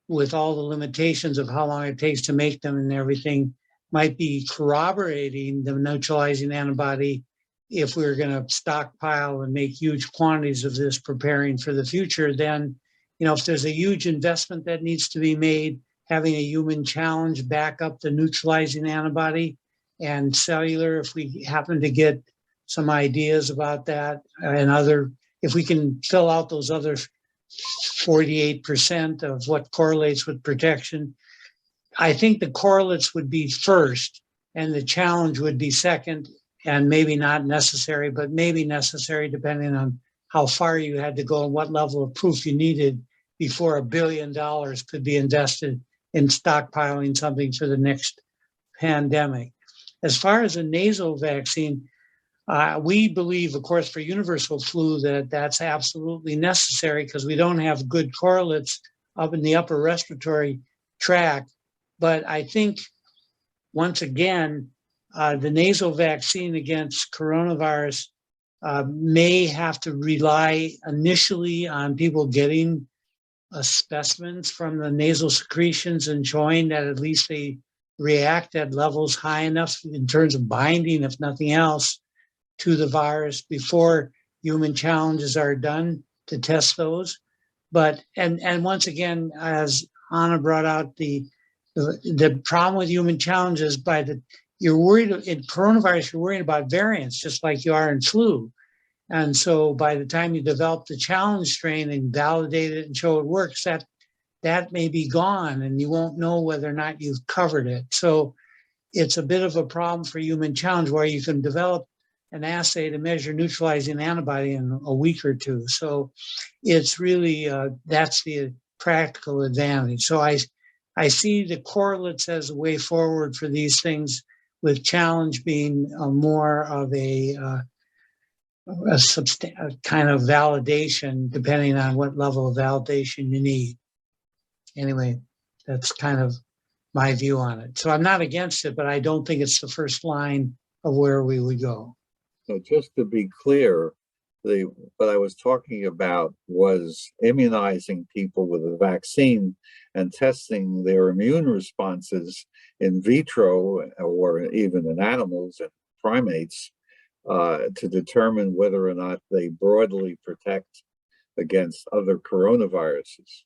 with all the limitations of how long it takes to make them and everything, might be corroborating the neutralizing antibody if we're going to stockpile and make huge quantities of this preparing for the future. Then, if there's a huge investment that needs to be made, having a human challenge back up the neutralizing antibody and cellular, if we happen to get some ideas about that, and if we can fill out those other 48% of what correlates with protection, I think the correlates would be first and the challenge would be second, and maybe not necessary, but maybe necessary depending on how far you had to go and what level of proof you needed before $1 billion could be invested in stockpiling something for the next pandemic. As far as a nasal vaccine, we believe, of course, for universal flu that that's absolutely necessary because we don't have good correlates up in the upper respiratory tract. But I think, once again, the nasal vaccine against coronavirus may have to rely initially on people getting specimens from the nasal secretions and showing that at least they react at levels high enough in terms of binding, if nothing else, to the virus before human challenges are done to test those. But, and once again, as Anna brought out, the problem with human challenges, you're worried in coronavirus, you're worried about variants, just like you are in flu. And so by the time you develop the challenge strain and validate it and show it works, that may be gone and you won't know whether or not you've covered it. So it's a bit of a problem for human challenge where you can develop an assay to measure neutralizing antibody in a week or two. So it's really, that's the practical advantage. So I see the correlates as a way forward for these things, with challenge being more of a kind of validation, depending on what level of validation you need. Anyway, that's kind of my view on it. So I'm not against it, but I don't think it's the first line of where we would go. So just to be clear, what I was talking about was immunizing people with a vaccine and testing their immune responses in vitro or even in animals and primates to determine whether or not they broadly protect against other coronaviruses.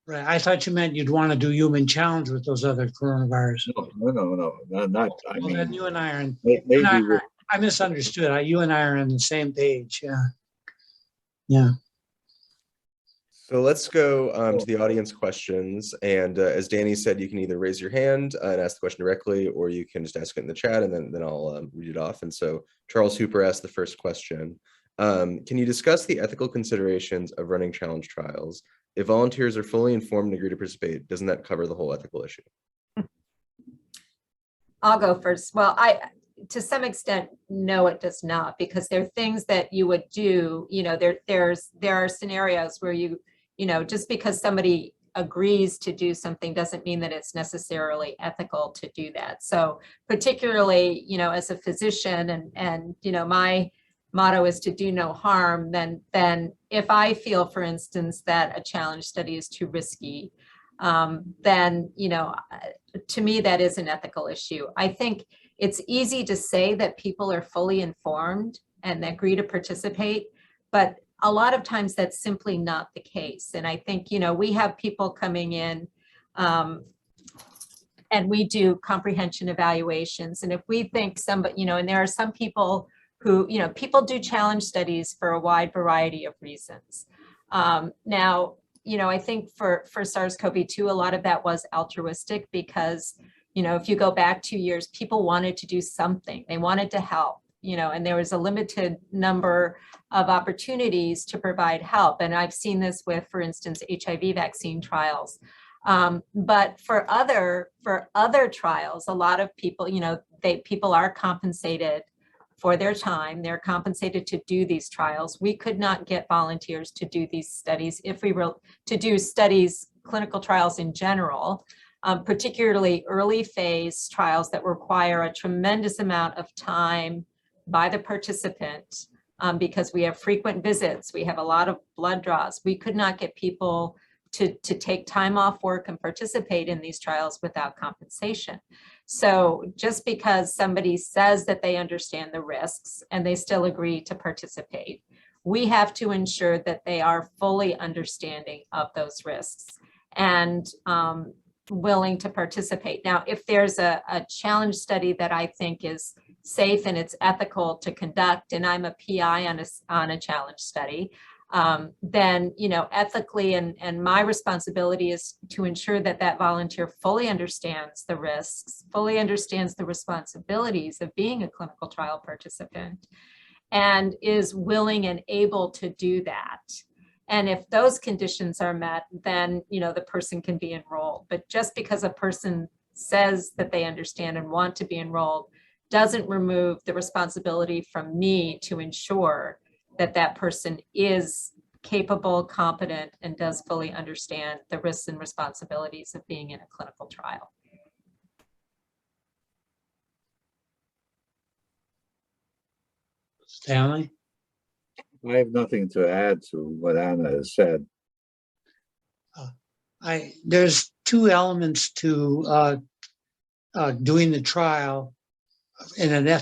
Right. I thought you meant you'd want to do human challenge with those other coronaviruses. No, not. I mean, then you and I are. Maybe I misunderstood. You and I are on the same page. Yeah. So let's go to the audience questions. And as Danny said, you can either raise your hand and ask the question directly, or you can just ask it in the chat and then I'll read it off. And so Charles Hooper asked the first question. Can you discuss the ethical considerations of running challenge trials? If volunteers are fully informed and agree to participate, doesn't that cover the whole ethical issue? I'll go first. Well, to some extent, no, it does not, because there are things that you would do, there are scenarios where just because somebody agrees to do something doesn't mean that it's necessarily ethical to do that. So particularly, as a physician and my motto is to do no harm, then if I feel, for instance, that a challenge study is too risky, then, to me, that is an ethical issue. I think it's easy to say that people are fully informed and agree to participate, but a lot of times that's simply not the case. And I think, we have people coming in and we do comprehension evaluations. And if we think somebody, and there are some people who, people do challenge studies for a wide variety of reasons. Now, I think for SARS-CoV-2, a lot of that was altruistic because, if you go back 2 years, people wanted to do something. They wanted to help, and there was a limited number of opportunities to provide help. And I've seen this with, for instance, HIV vaccine trials. But for other trials, a lot of people, people are compensated for their time. They're compensated to do these trials. We could not get volunteers to do these studies if we were to do studies, clinical trials in general, particularly early phase trials that require a tremendous amount of time by the participant, because we have frequent visits, we have a lot of blood draws. We could not get people to take time off work and participate in these trials without compensation. So just because somebody says that they understand the risks and they still agree to participate, we have to ensure that they are fully understanding of those risks and willing to participate. Now, if there's a challenge study that I think is safe and it's ethical to conduct, and I'm a PI on a challenge study, then, ethically and my responsibility is to ensure that that volunteer fully understands the risks, fully understands the responsibilities of being a clinical trial participant, and is willing and able to do that. And if those conditions are met, then, the person can be enrolled. But just because a person says that they understand and want to be enrolled doesn't remove the responsibility from me to ensure that that person is capable, competent, and does fully understand the risks and responsibilities of being in a clinical trial. Stanley? I have nothing to add to what Anna has said. There's two elements to doing the trial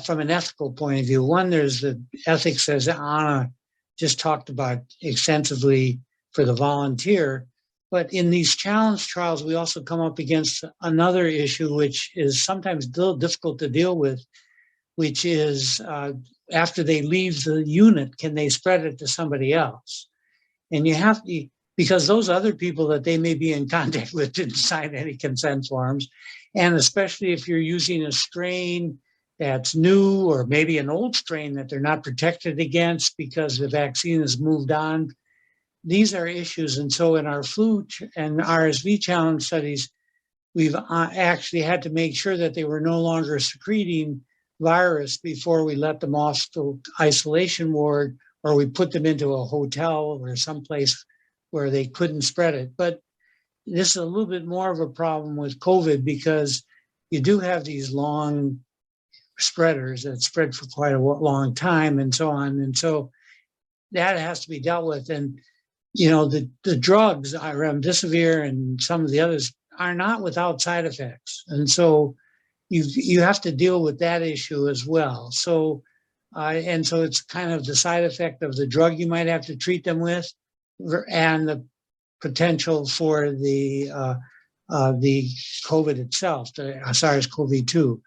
from an ethical point of view. One, there's the ethics, as Anna just talked about extensively, for the volunteer. But in these challenge trials, we also come up against another issue, which is sometimes a little difficult to deal with, which is after they leave the unit, can they spread it to somebody else? And you have to, because those other people that they may be in contact with didn't sign any consent forms. And especially if you're using a strain that's new, or maybe an old strain that they're not protected against because the vaccine has moved on. These are issues. And so in our flu and RSV challenge studies, we've actually had to make sure that they were no longer secreting virus before we let them off the isolation ward, or we put them into a hotel or someplace where they couldn't spread it. But this is a little bit more of a problem with COVID, because you do have these long spreaders that spread for quite a long time and so on. And so that has to be dealt with. And, the drugs, remdesivir and some of the others, are not without side effects. And so you have to deal with that issue as well. So, and so it's kind of the side effect of the drug you might have to treat them with, and the potential for the COVID itself, the SARS-CoV-2.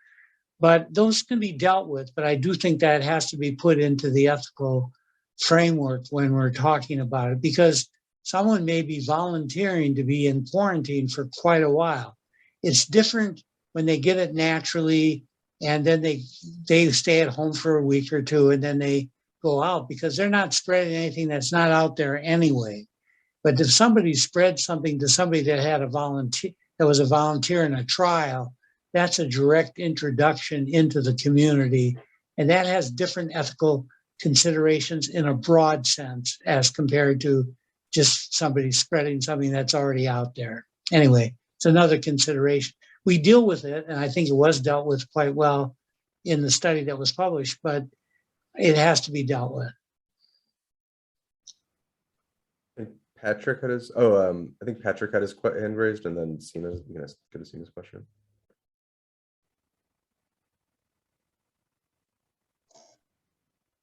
But those can be dealt with, but I do think that has to be put into the ethical framework when we're talking about it, because someone may be volunteering to be in quarantine for quite a while. It's different when they get it naturally and then they stay at home for a week or two and then they go out, because they're not spreading anything that's not out there anyway. But if somebody spread something to somebody that had was a volunteer in a trial, that's a direct introduction into the community. And that has different ethical considerations in a broad sense as compared to just somebody spreading something that's already out there. Anyway, it's another consideration. We deal with it, and I think it was dealt with quite well in the study that was published, but it has to be dealt with. Patrick had his, I think Patrick had his hand raised, and then Seema's, you guys get to Seema's question.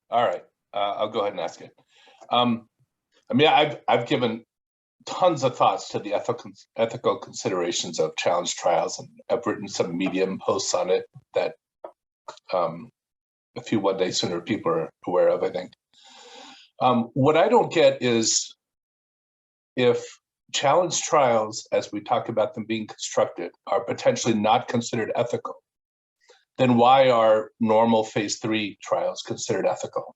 All right, I'll go ahead and ask it. I mean, I've given tons of thoughts to the ethical considerations of challenge trials, and I've written some Medium posts on it that a few One Day Sooner people are aware of, I think. What I don't get is, if challenge trials, as we talk about them being constructed, are potentially not considered ethical, then why are normal phase 3 trials considered ethical?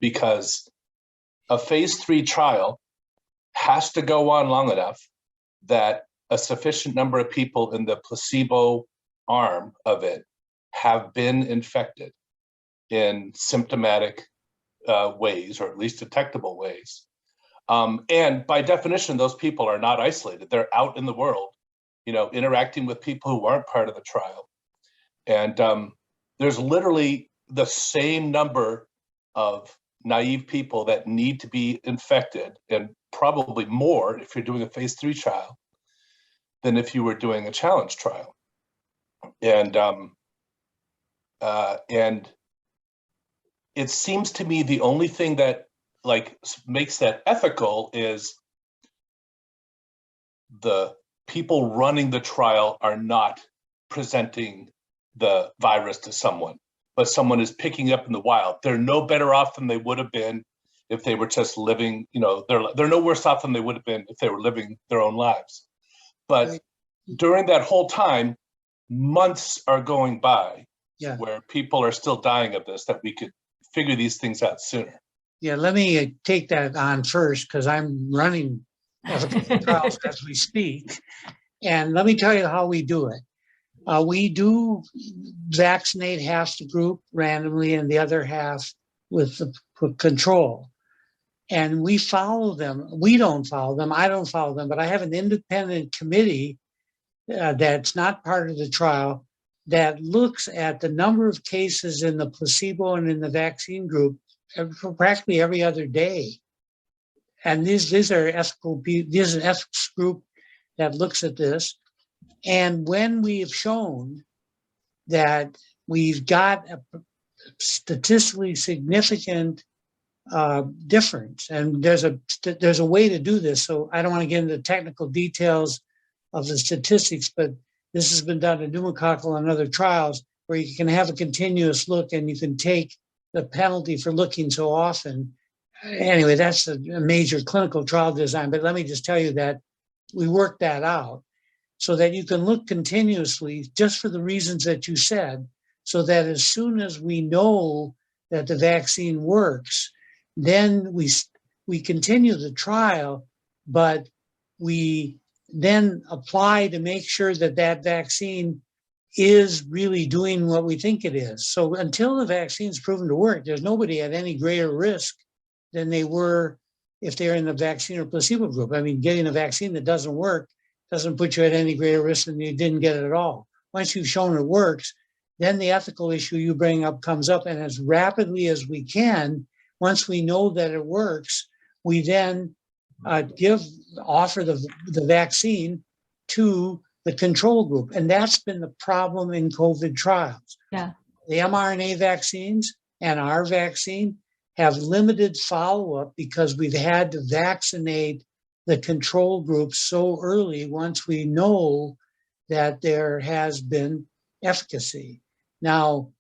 Because a phase 3 trial has to go on long enough that a sufficient number of people in the placebo arm of it have been infected in symptomatic ways, or at least detectable ways. And by definition, those people are not isolated. They're out in the world, interacting with people who aren't part of the trial. And there's literally the same number of naive people that need to be infected, and probably more if you're doing a phase 3 trial than if you were doing a challenge trial. And it seems to me the only thing that makes that ethical is the people running the trial are not presenting the virus to someone, but someone is picking it up in the wild. They're no better off than they would have been if they were just living, they're no worse off than they would have been if they were living their own lives. But during that whole time, months are going by where people are still dying of this, that we could figure these things out sooner. Yeah, let me take that on first, because I'm running ethical trials as we speak. And let me tell you how we do it. We do vaccinate half the group randomly and the other half with the control. And we follow them. We don't follow them. I don't follow them, but I have an independent committee that's not part of the trial that looks at the number of cases in the placebo and in the vaccine group practically every other day. And these are ethical people. This is an ethics group that looks at this. And when we have shown that we've got a statistically significant difference, and there's a way to do this, so I don't want to get into the technical details of the statistics, but this has been done in pneumococcal and other trials where you can have a continuous look and you can take the penalty for looking so often. Anyway, that's a major clinical trial design, but let me just tell you that we worked that out so that you can look continuously just for the reasons that you said, so that as soon as we know that the vaccine works, then we continue the trial, but we then apply to make sure that that vaccine is really doing what we think it is. So until the vaccine is proven to work, there's nobody at any greater risk than they were if they're in the vaccine or placebo group. I mean, getting a vaccine that doesn't work doesn't put you at any greater risk than you didn't get it at all. Once you've shown it works, then the ethical issue you bring up comes up, and as rapidly as we can, once we know that it works, we then offer the vaccine to the control group. And that's been the problem in COVID trials. Yeah. The mRNA vaccines and our vaccine have limited follow-up because we've had to vaccinate the control group so early once we know that there has been efficacy. Now,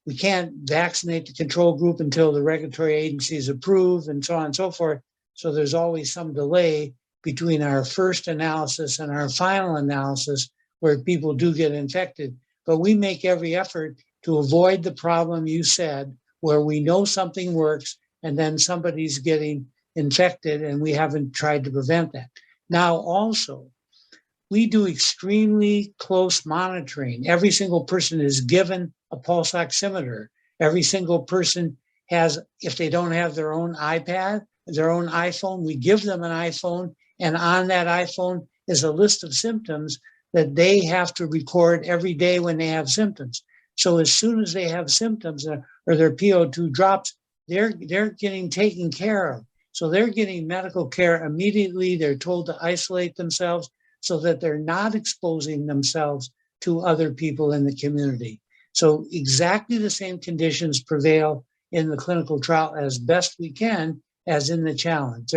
we can't vaccinate the control group until the regulatory agencies approve and so on and so forth. So there's always some delay between our first analysis and our final analysis where people do get infected. But we make every effort to avoid the problem you said, where we know something works and then somebody's getting infected and we haven't tried to prevent that. Now also, we do extremely close monitoring. Every single person is given a pulse oximeter. Every single person has, if they don't have their own iPad, their own iPhone, we give them an iPhone, and on that iPhone is a list of symptoms that they have to record every day when they have symptoms. So as soon as they have symptoms or their PO2 drops, they're getting taken care of. So they're getting medical care immediately. They're told to isolate themselves so that they're not exposing themselves to other people in the community. So exactly the same conditions prevail in the clinical trial as best we can as in the challenge.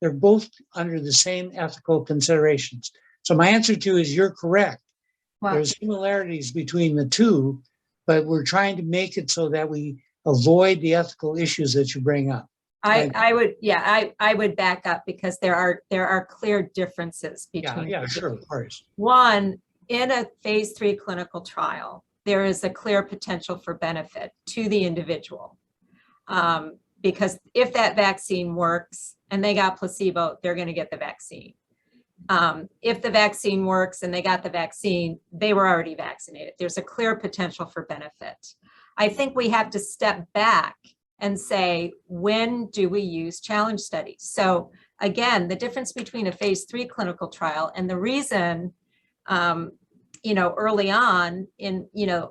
They're both under the same ethical considerations. So my answer to is you're correct. Well, There's similarities between the two, but we're trying to make it so that we avoid the ethical issues that you bring up. I would back up because there are clear differences between. Yeah, sure, of course. One, in a phase 3 clinical trial, there is a clear potential for benefit to the individual. Because if that vaccine works and they got placebo, they're going to get the vaccine. If the vaccine works and they got the vaccine, they were already vaccinated. There's a clear potential for benefit. I think we have to step back and say, when do we use challenge studies? So again, the difference between a phase 3 clinical trial and the reason, early on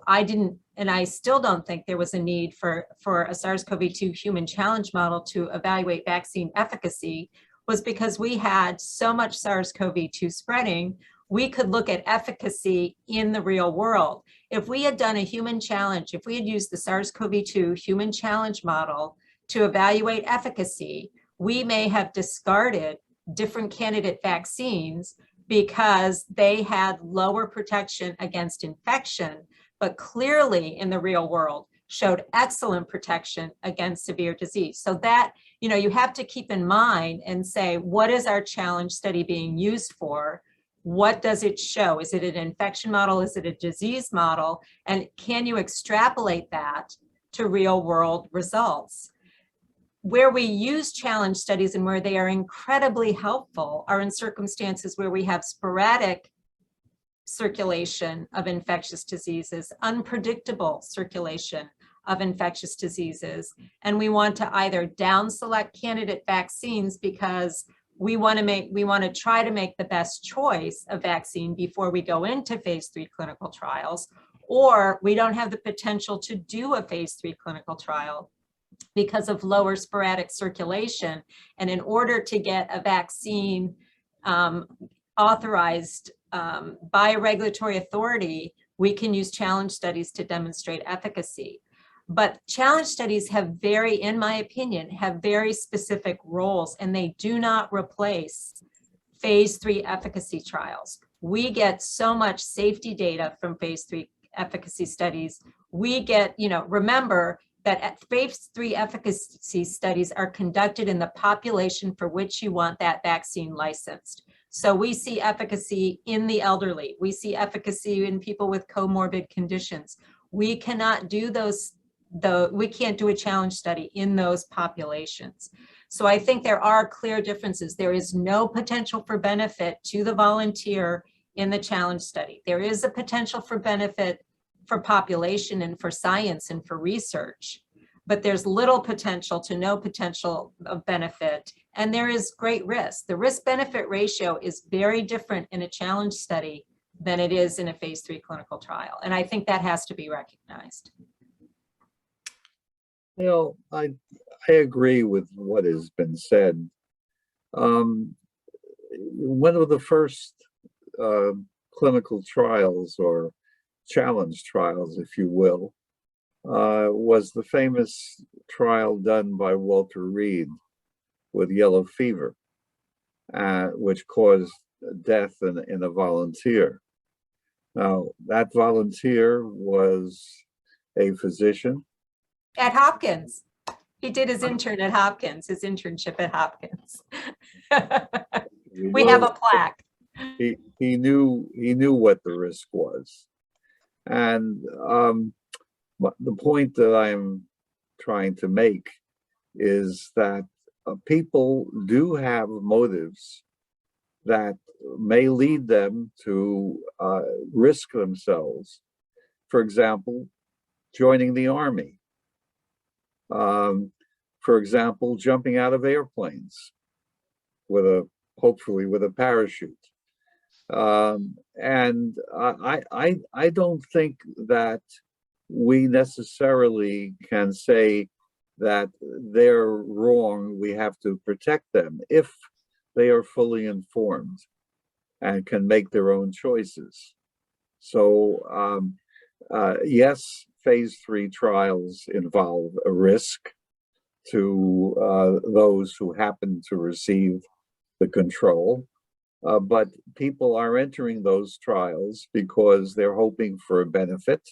I didn't, and I still don't think there was a need for a SARS-CoV-2 human challenge model to evaluate vaccine efficacy, was because we had so much SARS-CoV-2 spreading, we could look at efficacy in the real world. If we had done a human challenge, if we had used the SARS-CoV-2 human challenge model to evaluate efficacy, we may have discarded different candidate vaccines because they had lower protection against infection, but clearly in the real world showed excellent protection against severe disease. So that, you have to keep in mind and say, what is our challenge study being used for? What does it show? Is it an infection model? Is it a disease model? And can you extrapolate that to real world results? Where we use challenge studies and where they are incredibly helpful are in circumstances where we have sporadic circulation of infectious diseases, unpredictable circulation of infectious diseases. And we want to either down select candidate vaccines because we want to try to make the best choice of vaccine before we go into phase 3 clinical trials, or we don't have the potential to do a phase 3 clinical trial because of lower sporadic circulation. And in order to get a vaccine authorized by a regulatory authority, we can use challenge studies to demonstrate efficacy. But challenge studies in my opinion, have very specific roles, and they do not replace phase 3 efficacy trials. We get so much safety data from phase 3 efficacy studies. We get, remember that phase 3 efficacy studies are conducted in the population for which you want that vaccine licensed. So we see efficacy in the elderly. We see efficacy in people with comorbid conditions. We cannot do we can't do a challenge study in those populations. So I think there are clear differences. There is no potential for benefit to the volunteer in the challenge study. There is a potential for benefit for population and for science and for research, but there's little potential to no potential of benefit. And there is great risk. The risk-benefit ratio is very different in a challenge study than it is in a phase 3 clinical trial. And I think that has to be recognized. I agree with what has been said. One of the first clinical trials, or challenge trials, if you will, was the famous trial done by Walter Reed with yellow fever, which caused death in a volunteer. Now, that volunteer was a physician. At Hopkins. He did his internship at Hopkins. We have a plaque. He knew what the risk was. And the point that I'm trying to make is that people do have motives that may lead them to risk themselves. For example, joining the Army. For example, jumping out of airplanes hopefully with a parachute. And I don't think that we necessarily can say that they're wrong. We have to protect them if they are fully informed and can make their own choices. So yes, phase 3 trials involve a risk to those who happen to receive the control. But people are entering those trials because they're hoping for a benefit.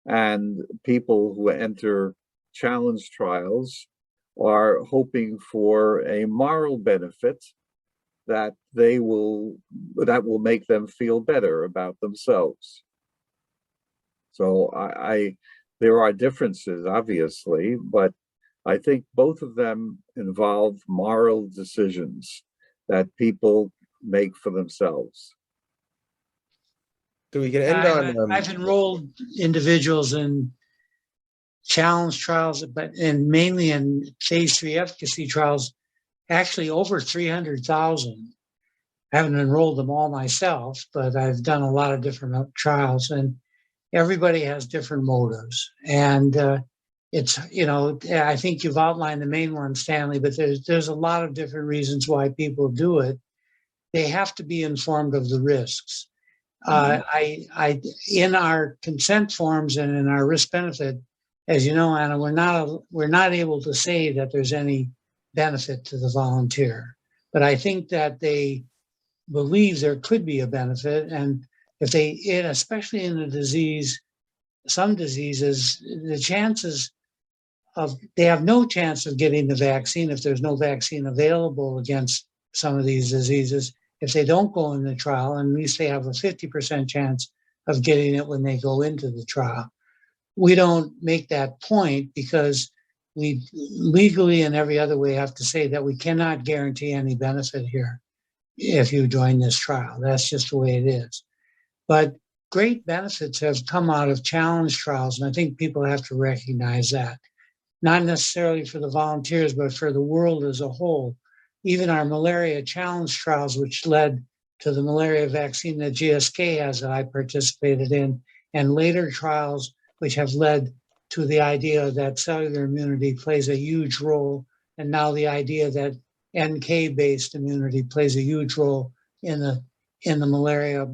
And people who enter challenge trials are hoping for a moral benefit that will make them feel better about themselves. So there are differences, obviously, but I think both of them involve moral decisions that people make for themselves. So we can end on. I've enrolled individuals in challenge trials, and mainly in phase 3 efficacy trials, actually over 300,000. I haven't enrolled them all myself, but I've done a lot of different trials, and everybody has different motives. And it's, I think you've outlined the main one, Stanley, but there's a lot of different reasons why people do it. They have to be informed of the risks. In our consent forms and in our risk benefit, as you know, Anna, we're not able to say that there's any benefit to the volunteer, but I think that they believe there could be a benefit, and if especially in a disease, some diseases, the chances they have no chance of getting the vaccine if there's no vaccine available against some of these diseases. If they don't go in the trial, and at least they have a 50% chance of getting it when they go into the trial. We don't make that point because we legally and every other way have to say that we cannot guarantee any benefit here if you join this trial. That's just the way it is. But great benefits have come out of challenge trials, and I think people have to recognize that. Not necessarily for the volunteers, but for the world as a whole. Even our malaria challenge trials, which led to the malaria vaccine that GSK has that I participated in, and later trials which have led to the idea that cellular immunity plays a huge role, and now the idea that NK-based immunity plays a huge role in the malaria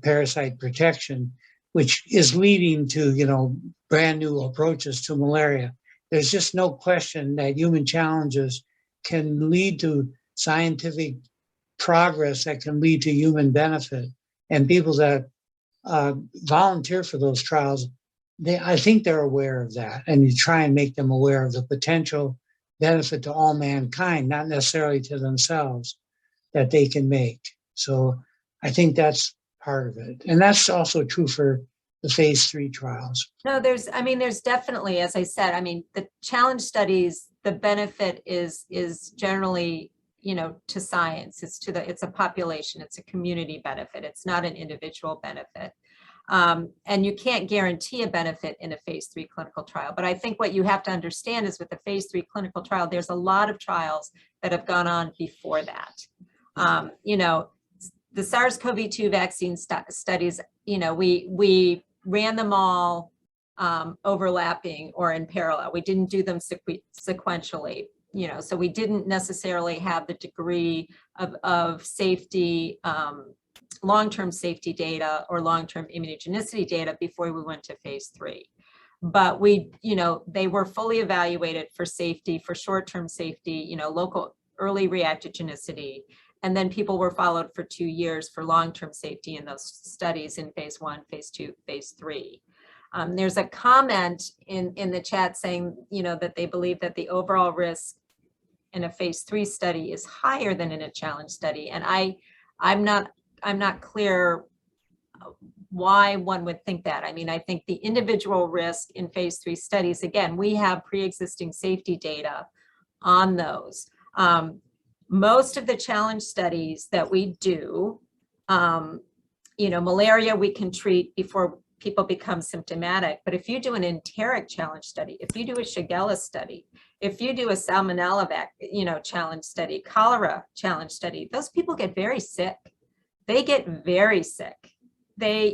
parasite protection, which is leading to brand new approaches to malaria. There's just no question that human challenges can lead to scientific progress that can lead to human benefit. And people that volunteer for those trials, I think they're aware of that. And you try and make them aware of the potential benefit to all mankind, not necessarily to themselves, that they can make. So I think that's part of it. And that's also true for the phase 3 trials. No, there's definitely, as I said, the challenge studies, the benefit is generally, to science. It's a population, it's a community benefit. It's not an individual benefit. And you can't guarantee a benefit in a phase 3 clinical trial. But I think what you have to understand is with the phase 3 clinical trial, there's a lot of trials that have gone on before that. The SARS-CoV-2 vaccine studies, we ran them all overlapping or in parallel. We didn't do them sequentially, so we didn't necessarily have the degree of safety, long-term safety data or long-term immunogenicity data before we went to phase 3. But they were fully evaluated for safety, for short-term safety, local early reactogenicity. And then people were followed for 2 years for long-term safety in those studies in phase 1, phase 2, phase 3. There's a comment in the chat saying, that they believe that the overall risk in a phase 3 study is higher than in a challenge study. And I'm not clear why one would think that. I think the individual risk in phase 3 studies, again, we have pre-existing safety data on those. Most of the challenge studies that we do, malaria we can treat before people become symptomatic. But if you do an enteric challenge study, if you do a Shigella study, if you do a Salmonella challenge study, cholera challenge study, those people get very sick. They get very sick. They,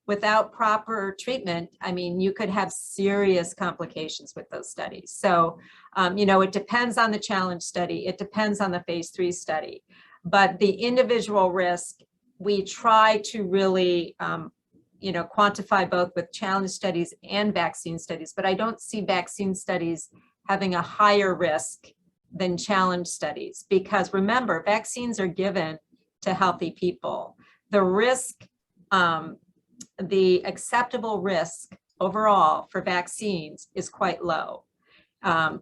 without proper treatment, you could have serious complications with those studies. So, it depends on the challenge study. It depends on the phase 3 study. But the individual risk, we try to really, quantify both with challenge studies and vaccine studies. But I don't see vaccine studies having a higher risk than challenge studies. And challenge studies, I think, are than challenge studies, because remember, vaccines are given to healthy people. The risk, the acceptable risk overall for vaccines is quite low.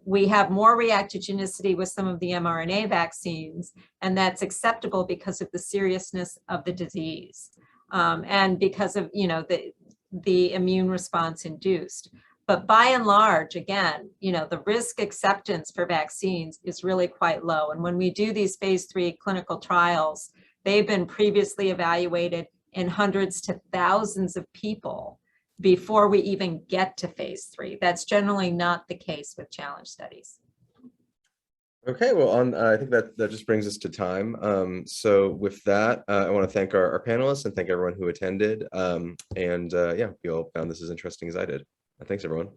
We have more reactogenicity with some of the mRNA vaccines, and that's acceptable because of the seriousness of the disease, and because of, you know, the immune response induced. But by and large, again, you know, the risk acceptance for vaccines is really quite low. And when we do these phase 3 clinical trials, they've been previously evaluated in hundreds to thousands of people before we even get to phase 3. That's generally not the case with challenge studies. Okay, well, I think that just brings us to time. So with that, I want to thank our panelists and thank everyone who attended. Yeah, we all found this as interesting as I did. Thanks, everyone.